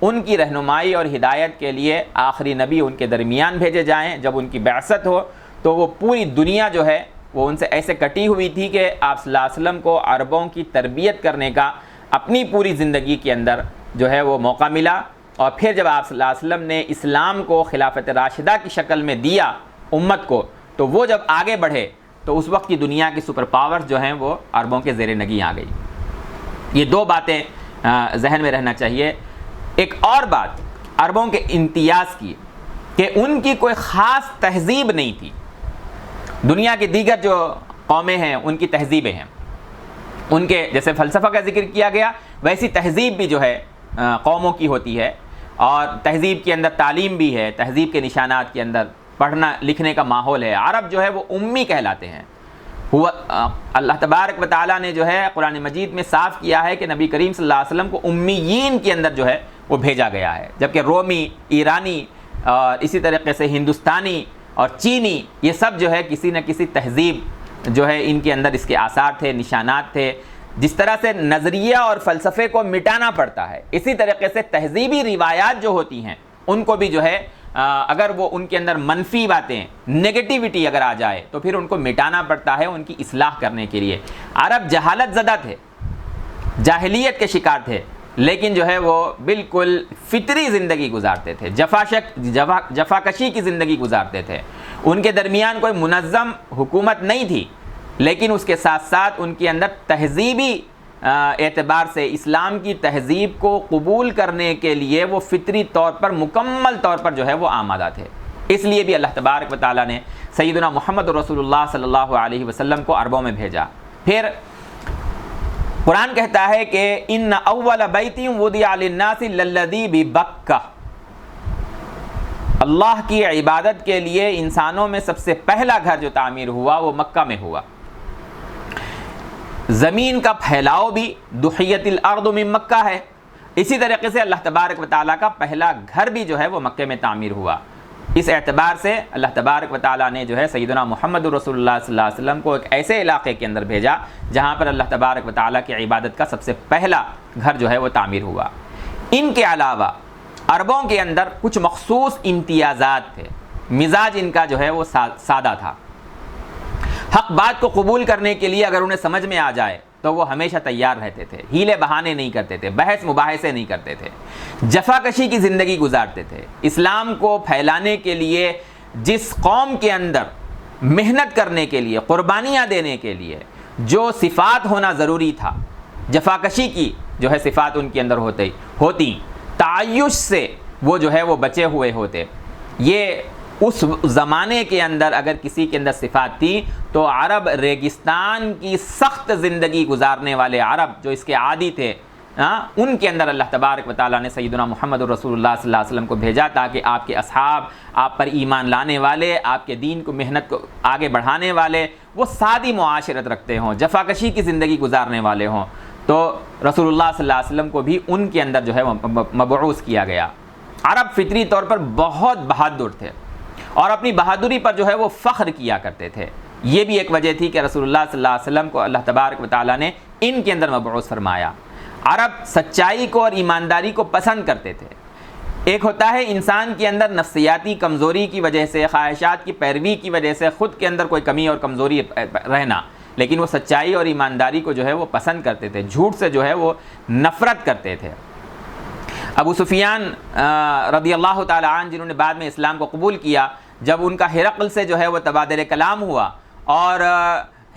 Speaker 1: ان کی رہنمائی اور ہدایت کے لیے آخری نبی ان کے درمیان بھیجے جائیں. جب ان کی بعثت ہو تو وہ پوری دنیا جو ہے وہ ان سے ایسے کٹی ہوئی تھی کہ آپ صلی اللہ علیہ وسلم کو عربوں کی تربیت کرنے کا اپنی پوری زندگی کے اندر جو ہے وہ موقع ملا. اور پھر جب آپ صلی اللہ علیہ وسلم نے اسلام کو خلافت راشدہ کی شکل میں دیا امت کو، تو وہ جب آگے بڑھے تو اس وقت کی دنیا کی سپر پاورز جو ہیں وہ عربوں کے زیر نگیں آ گئی. یہ دو باتیں ذہن میں رہنا چاہیے. ایک اور بات عربوں کے امتیاز کی کہ ان کی کوئی خاص تہذیب نہیں تھی. دنیا کی دیگر جو قومیں ہیں ان کی تہذیبیں ہیں، ان کے جیسے فلسفہ کا ذکر کیا گیا ویسی تہذیب بھی جو ہے قوموں کی ہوتی ہے. اور تہذیب کے اندر تعلیم بھی ہے، تہذیب کے نشانات کے اندر پڑھنا لکھنے کا ماحول ہے، عرب جو ہے وہ امی کہلاتے ہیں۔ اللہ تبارک و تعالیٰ نے جو ہے قرآن مجید میں صاف کیا ہے کہ نبی کریم صلی اللہ علیہ وسلم کو امیین کے اندر جو ہے وہ بھیجا گیا ہے، جبکہ رومی، ایرانی اور اسی طریقے سے ہندوستانی اور چینی، یہ سب جو ہے کسی نہ کسی تہذیب جو ہے ان کے اندر اس کے آثار تھے، نشانات تھے۔ جس طرح سے نظریہ اور فلسفے کو مٹانا پڑتا ہے، اسی طریقے سے تہذیبی روایات جو ہوتی ہیں ان کو بھی جو ہے اگر وہ ان کے اندر منفی باتیں، نیگیٹیوٹی اگر آ جائے تو پھر ان کو مٹانا پڑتا ہے ان کی اصلاح کرنے کے لیے۔ عرب جہالت زدہ تھے، جاہلیت کے شکار تھے، لیکن جو ہے وہ بالکل فطری زندگی گزارتے تھے، جفاکشی کی زندگی گزارتے تھے۔ ان کے درمیان کوئی منظم حکومت نہیں تھی، لیکن اس کے ساتھ ساتھ ان کے اندر تہذیبی اعتبار سے اسلام کی تہذیب کو قبول کرنے کے لیے وہ فطری طور پر، مکمل طور پر جو ہے وہ آمادہ تھے۔ اس لیے بھی اللہ تبارک و تعالیٰ نے سیدنا محمد رسول اللہ صلی اللہ علیہ وسلم کو عربوں میں بھیجا۔ پھر قرآن کہتا ہے کہ ان اول بیت وضع للناس للذی ببکہ، اللہ کی عبادت کے لیے انسانوں میں سب سے پہلا گھر جو تعمیر ہوا وہ مکہ میں ہوا۔ زمین کا پھیلاؤ بھی دحیت الارض من مکہ ہے، اسی طریقے سے اللہ تبارک و تعالیٰ کا پہلا گھر بھی جو ہے وہ مکہ میں تعمیر ہوا۔ اس اعتبار سے اللہ تبارک و تعالیٰ نے جو ہے سیدنا محمد رسول اللہ صلی اللہ علیہ وسلم کو ایک ایسے علاقے کے اندر بھیجا جہاں پر اللہ تبارک و تعالیٰ کی عبادت کا سب سے پہلا گھر جو ہے وہ تعمیر ہوا۔ ان کے علاوہ عربوں کے اندر کچھ مخصوص امتیازات تھے، مزاج ان کا جو ہے وہ سادہ تھا۔ حق بات کو قبول کرنے کے لیے اگر انہیں سمجھ میں آ جائے تو وہ ہمیشہ تیار رہتے تھے، ہیلے بہانے نہیں کرتے تھے، بحث مباحثے نہیں کرتے تھے، جفاکشی کی زندگی گزارتے تھے۔ اسلام کو پھیلانے کے لیے جس قوم کے اندر محنت کرنے کے لیے، قربانیاں دینے کے لیے جو صفات ہونا ضروری تھا، جفاکشی کی جو ہے صفات ان کے اندر ہوتی، تعیش سے وہ جو ہے وہ بچے ہوئے ہوتے۔ یہ اس زمانے کے اندر اگر کسی کے اندر صفات تھی تو عرب ریگستان کی سخت زندگی گزارنے والے عرب جو اس کے عادی تھے، ان کے اندر اللہ تبارک و تعالیٰ نے سیدنا محمد رسول اللہ صلی اللہ علیہ وسلم کو بھیجا تاکہ آپ کے اصحاب، آپ پر ایمان لانے والے، آپ کے دین کو، محنت کو آگے بڑھانے والے، وہ سادی معاشرت رکھتے ہوں، جفاکشی کی زندگی گزارنے والے ہوں۔ تو رسول اللہ صلی اللہ علیہ وسلم کو بھی ان کے اندر جو ہے مبعوث کیا گیا۔ عرب فطری طور پر بہت بہادر تھے اور اپنی بہادری پر جو ہے وہ فخر کیا کرتے تھے۔ یہ بھی ایک وجہ تھی کہ رسول اللہ صلی اللہ علیہ وسلم کو اللہ تبارک و تعالیٰ نے ان کے اندر مبعوث فرمایا۔ عرب سچائی کو اور ایمانداری کو پسند کرتے تھے۔ ایک ہوتا ہے انسان کے اندر نفسیاتی کمزوری کی وجہ سے، خواہشات کی پیروی کی وجہ سے خود کے اندر کوئی کمی اور کمزوری رہنا، لیکن وہ سچائی اور ایمانداری کو جو ہے وہ پسند کرتے تھے، جھوٹ سے جو ہے وہ نفرت کرتے تھے۔ ابو سفیان رضی اللہ تعالیٰ عنہ جنہوں نے بعد میں اسلام کو قبول کیا، جب ان کا ہرقل سے جو ہے وہ تبادلہ کلام ہوا اور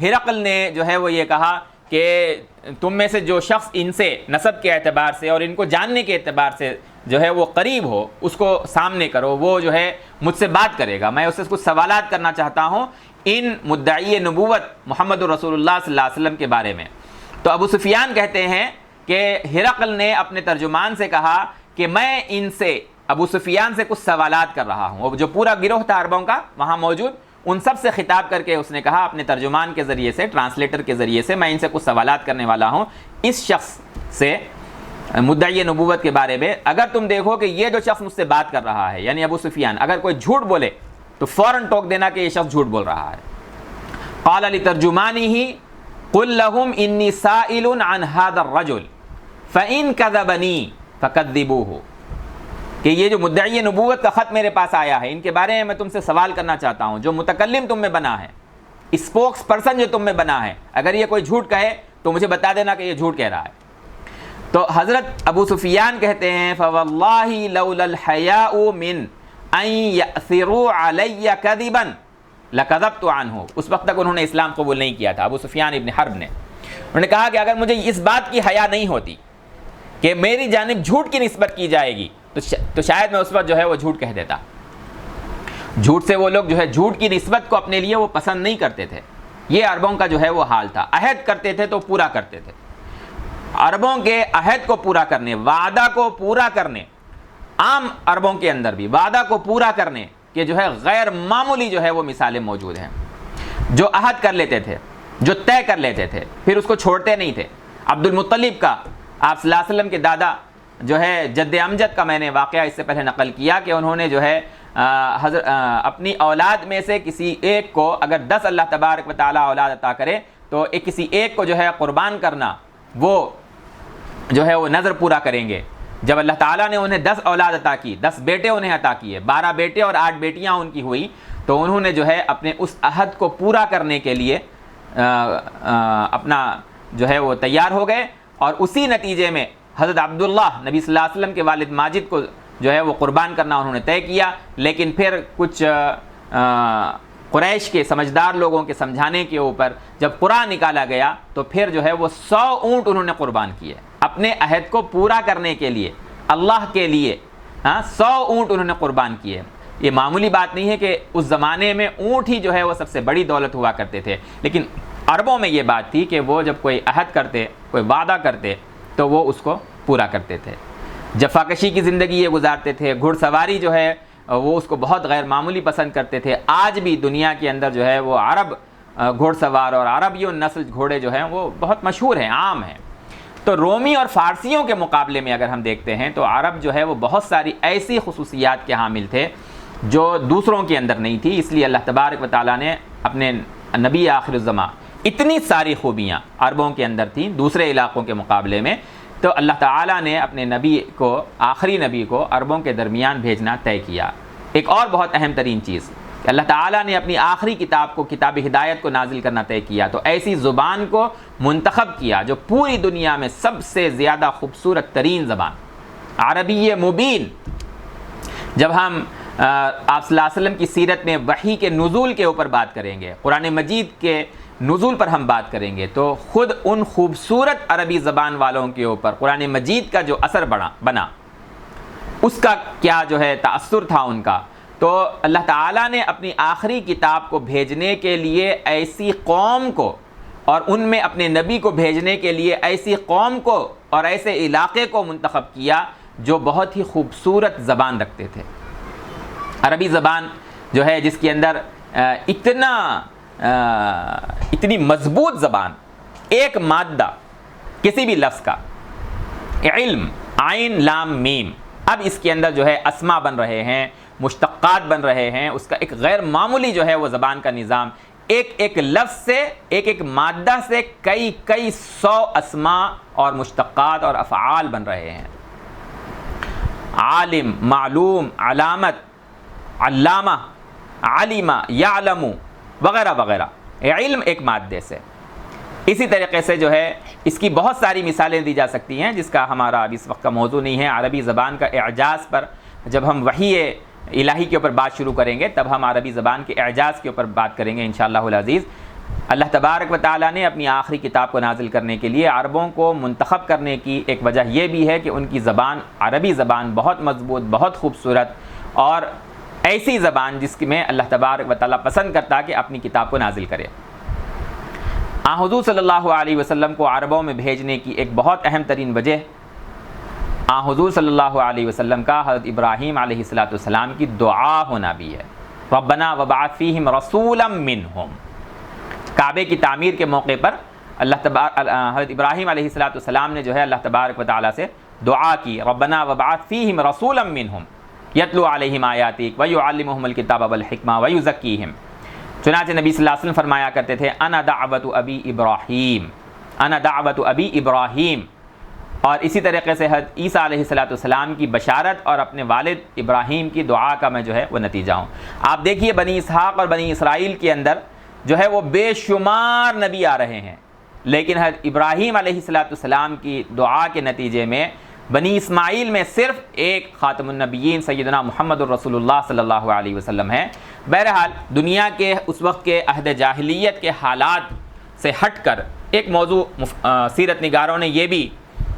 Speaker 1: ہرقل نے جو ہے وہ یہ کہا کہ تم میں سے جو شخص ان سے نسب کے اعتبار سے اور ان کو جاننے کے اعتبار سے جو ہے وہ قریب ہو اس کو سامنے کرو، وہ جو ہے مجھ سے بات کرے گا، میں اس سے کچھ سوالات کرنا چاہتا ہوں ان مدعی نبوت محمد رسول اللہ صلی اللہ علیہ وسلم کے بارے میں۔ تو ابو سفیان کہتے ہیں کہ ہرقل نے اپنے ترجمان سے کہا کہ میں ان سے، ابو سفیان سے کچھ سوالات کر رہا ہوں، جو پورا گروہ تھا عربوں کا وہاں موجود، ان سب سے خطاب کر کے اس نے کہا اپنے ترجمان کے ذریعے سے، ٹرانسلیٹر کے ذریعے سے، میں ان سے کچھ سوالات کرنے والا ہوں اس شخص سے مدعی نبوت کے بارے میں۔ اگر تم دیکھو کہ یہ جو شخص مجھ سے بات کر رہا ہے یعنی ابو سفیان، اگر کوئی جھوٹ بولے تو فوراً ٹوک دینا کہ یہ شخص جھوٹ بول رہا ہے۔ قال لترجمانه قل لهم انی سائل عن هذا الرجل فإن كذبني فكذبوه، کہ یہ جو مدعی نبوت کا خط میرے پاس آیا ہے ان کے بارے میں تم سے سوال کرنا چاہتا ہوں، جو متکلم تم میں بنا ہے، اسپوکس پرسن جو تم میں بنا ہے، اگر یہ کوئی جھوٹ کہے تو مجھے بتا دینا کہ یہ جھوٹ کہہ رہا ہے۔ تو حضرت ابو سفیان کہتے ہیں فواللہ لولا الحیاء من ان یأثروا علی کذبا لکذبت عنہ، اس وقت تک انہوں نے اسلام قبول نہیں کیا تھا ابو سفیان ابن حرب نے۔ انہوں نے کہا کہ اگر مجھے اس بات کی حیا نہیں ہوتی کہ میری جانب جھوٹ کی نسبت کی جائے گی تو شاید میں اس وقت جو ہے وہ جھوٹ کہہ دیتا۔ جھوٹ سے وہ لوگ جو ہے جھوٹ کی نسبت کو اپنے لیے وہ پسند نہیں کرتے تھے۔ یہ عربوں کا جو ہے وہ حال تھا، عہد کرتے تھے تو پورا کرتے تھے۔ عربوں کے عہد کو پورا کرنے، وعدہ کو پورا کرنے، عام عربوں کے اندر بھی وعدہ کو پورا کرنے کے جو ہے غیر معمولی جو ہے وہ مثالیں موجود ہیں، جو عہد کر لیتے تھے، جو طے کر لیتے تھے، پھر اس کو چھوڑتے نہیں تھے۔ عبد المطلب کا، آپ صلی اللہ علیہ وسلم کے دادا جو ہے جد امجد کا میں نے واقعہ اس سے پہلے نقل کیا کہ انہوں نے جو ہے اپنی اولاد میں سے کسی ایک کو، اگر 10 اللہ تبارک و تعالیٰ اولاد عطا کرے تو کسی ایک کو جو ہے قربان کرنا، وہ جو ہے وہ نظر پورا کریں گے۔ جب اللہ تعالیٰ نے انہیں 10 اولاد عطا کی، 10 بیٹے انہیں عطا کیے، 12 بیٹے اور 8 بیٹیاں ان کی ہوئی، تو انہوں نے جو ہے اپنے اس عہد کو پورا کرنے کے لیے اپنا جو ہے وہ تیار ہو گئے، اور اسی نتیجے میں حضرت عبداللہ نبی صلی اللہ علیہ وسلم کے والد ماجد کو جو ہے وہ قربان کرنا انہوں نے طے کیا، لیکن پھر کچھ قریش کے سمجھدار لوگوں کے سمجھانے کے اوپر جب قرآن نکالا گیا تو پھر جو ہے وہ 100 اونٹ انہوں نے قربان کیے اپنے عہد کو پورا کرنے کے لیے، اللہ کے لیے۔ 100 اونٹ انہوں نے قربان کیے۔ یہ معمولی بات نہیں ہے کہ اس زمانے میں اونٹ ہی جو ہے وہ سب سے بڑی دولت ہوا کرتے تھے، لیکن عربوں میں یہ بات تھی کہ وہ جب کوئی عہد کرتے، کوئی وعدہ کرتے تو وہ اس کو پورا کرتے تھے۔ جفاکشی کی زندگی یہ گزارتے تھے، گھڑ سواری جو ہے وہ اس کو بہت غیر معمولی پسند کرتے تھے۔ آج بھی دنیا کے اندر جو ہے وہ عرب گھوڑ سوار اور عربیوں نسل گھوڑے جو ہیں وہ بہت مشہور ہیں، عام ہیں۔ تو رومی اور فارسیوں کے مقابلے میں اگر ہم دیکھتے ہیں تو عرب جو ہے وہ بہت ساری ایسی خصوصیات کے حامل تھے جو دوسروں کے اندر نہیں تھی، اس لیے اللہ تبارک و تعالیٰ نے اپنے نبی آخر الزماں، اتنی ساری خوبیاں عربوں کے اندر تھیں دوسرے علاقوں کے مقابلے میں، تو اللہ تعالیٰ نے اپنے نبی کو، آخری نبی کو عربوں کے درمیان بھیجنا طے کیا۔ ایک اور بہت اہم ترین چیز کہ اللہ تعالیٰ نے اپنی آخری کتاب کو، کتاب ہدایت کو نازل کرنا طے کیا، تو ایسی زبان کو منتخب کیا جو پوری دنیا میں سب سے زیادہ خوبصورت ترین زبان، عربی مبین۔ جب ہم آپ صلی اللہ علیہ وسلم کی سیرت میں وحی کے نزول کے اوپر بات کریں گے، قرآن مجید کے نزول پر ہم بات کریں گے، تو خود ان خوبصورت عربی زبان والوں کے اوپر قرآن مجید کا جو اثر بنا، اس کا کیا جو ہے تأثر تھا ان کا۔ تو اللہ تعالیٰ نے اپنی آخری کتاب کو بھیجنے کے لیے ایسی قوم کو، اور ان میں اپنے نبی کو بھیجنے کے لیے ایسی قوم کو اور ایسے علاقے کو منتخب کیا جو بہت ہی خوبصورت زبان رکھتے تھے۔ عربی زبان جو ہے جس کے اندر اتنی مضبوط زبان، ایک مادہ کسی بھی لفظ کا، علم، عین لام میم، اب اس کے اندر جو ہے اسما بن رہے ہیں، مشتقات بن رہے ہیں، اس کا ایک غیر معمولی جو ہے وہ زبان کا نظام، ایک ایک لفظ سے، ایک ایک مادہ سے کئی 100 اسما اور مشتقات اور افعال بن رہے ہیں۔ عالم، معلوم، علامت، علامہ، علمہ، یعلم وغیرہ وغیرہ، علم ایک مادے سے۔ اسی طریقے سے جو ہے اس کی بہت ساری مثالیں دی جا سکتی ہیں، جس کا ہمارا اب اس وقت کا موضوع نہیں ہے۔ عربی زبان کا اعجاز پر جب ہم وحی الہی کے اوپر بات شروع کریں گے تب ہم عربی زبان کے اعجاز کے اوپر بات کریں گے انشاءاللہ العزیز۔ اللہ تبارک و تعالیٰ نے اپنی آخری کتاب کو نازل کرنے کے لیے عربوں کو منتخب کرنے کی ایک وجہ یہ بھی ہے کہ ان کی زبان، عربی زبان بہت مضبوط، بہت خوبصورت، اور ایسی زبان جس میں اللہ تبارک و تعالیٰ پسند کرتا کہ اپنی کتاب کو نازل کرے۔ حضور صلی اللہ علیہ وسلم کو عربوں میں بھیجنے کی ایک بہت اہم ترین وجہ حضور صلی اللہ علیہ وسلم کا حضرت ابراہیم علیہ السلام کی دعا ہونا بھی ہے۔ ربنا وابعث فیہم رسولا منہم، کعبے کی تعمیر کے موقع پر حضرت ابراہیم علیہ السلام نے جو ہے اللہ تبارک و تعالیٰ سے دعا کی، ربنا وابعث فیہم رسولا منہم یتلو علیہم آیاتک ویعلمہم الکتاب والحکمہ ویزکیہم۔ چنانچہ نبی صلی اللہ علیہ وسلم فرمایا کرتے تھے انا دعوت ابی ابراہیم، انا دعوت ابی ابراہیم، اور اسی طریقے سے حضرت عیسیٰ علیہ السلام کی بشارت اور اپنے والد ابراہیم کی دعا کا میں جو ہے وہ نتیجہ ہوں۔ آپ دیکھیے بنی اسحاق اور بنی اسرائیل کے اندر جو ہے وہ بے شمار نبی آ رہے ہیں، لیکن حضرت ابراہیم علیہ السلام کی دعا کے نتیجے میں بنی اسماعیل میں صرف ایک خاتم النبیین سیدنا محمد الرسول اللہ صلی اللہ علیہ وسلم ہے۔ بہرحال دنیا کے اس وقت کے عہد جاہلیت کے حالات سے ہٹ کر ایک موضوع سیرت نگاروں نے یہ بھی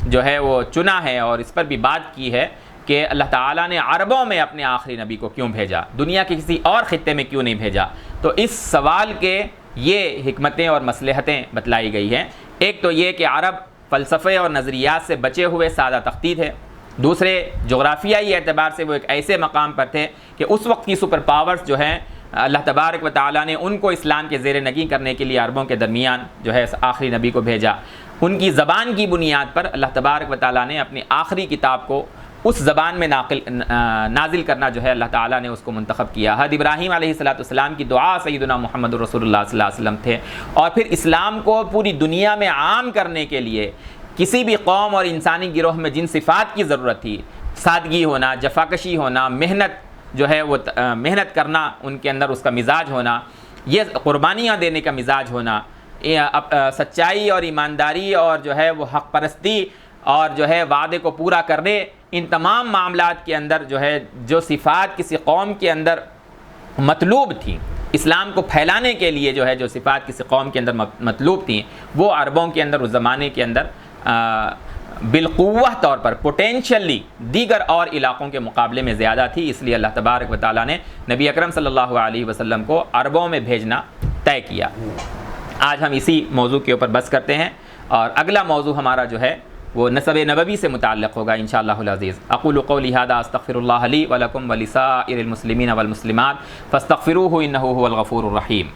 Speaker 1: جو ہے وہ چنا ہے اور اس پر بھی بات کی ہے کہ اللہ تعالیٰ نے عربوں میں اپنے آخری نبی کو کیوں بھیجا، دنیا کے کسی اور خطے میں کیوں نہیں بھیجا؟ تو اس سوال کے یہ حکمتیں اور مصلحتیں بتلائی گئی ہیں۔ ایک تو یہ کہ عرب فلسفے اور نظریات سے بچے ہوئے سادہ تختی تھے، دوسرے جغرافیائی اعتبار سے وہ ایک ایسے مقام پر تھے کہ اس وقت کی سپر پاورز جو ہیں اللہ تبارک و تعالیٰ نے ان کو اسلام کے زیر نگیں کرنے کے لیے عربوں کے درمیان جو ہے آخری نبی کو بھیجا. ان کی زبان کی بنیاد پر اللہ تبارک و تعالیٰ نے اپنی آخری کتاب کو اس زبان میں نازل کرنا جو ہے اللہ تعالیٰ نے اس کو منتخب کیا. حضرت ابراہیم علیہ السلام کی دعا سیدنا محمد رسول اللہ صلی اللہ علیہ وسلم تھے. اور پھر اسلام کو پوری دنیا میں عام کرنے کے لیے کسی بھی قوم اور انسانی گروہ میں جن صفات کی ضرورت تھی، سادگی ہونا، جفاکشی ہونا، محنت جو ہے وہ محنت کرنا ان کے اندر، اس کا مزاج ہونا، یہ قربانیاں دینے کا مزاج ہونا، سچائی اور ایمانداری اور جو ہے وہ حق پرستی اور جو ہے وعدے کو پورا کرنے، ان تمام معاملات کے اندر جو ہے جو صفات کسی قوم کے اندر مطلوب تھیں، اسلام کو پھیلانے کے لیے جو ہے جو صفات کسی قوم کے اندر مطلوب تھیں، وہ عربوں کے اندر اس زمانے کے اندر بالقوہ طور پر پوٹینشلی دیگر اور علاقوں کے مقابلے میں زیادہ تھی. اس لیے اللہ تبارک و تعالیٰ نے نبی اکرم صلی اللہ علیہ وسلم کو عربوں میں بھیجنا طے کیا. آج ہم اسی موضوع کے اوپر بحث کرتے ہیں اور اگلا موضوع ہمارا جو ہے وہ نسب نبوی سے متعلق ہوگا انشاءاللہ العزیز. اقول قولی ھذا استغفر اللہ لی ولکم ولسائر المسلمین والمسلمات فاستغفروہ انہ ھو الغفور الرحیم.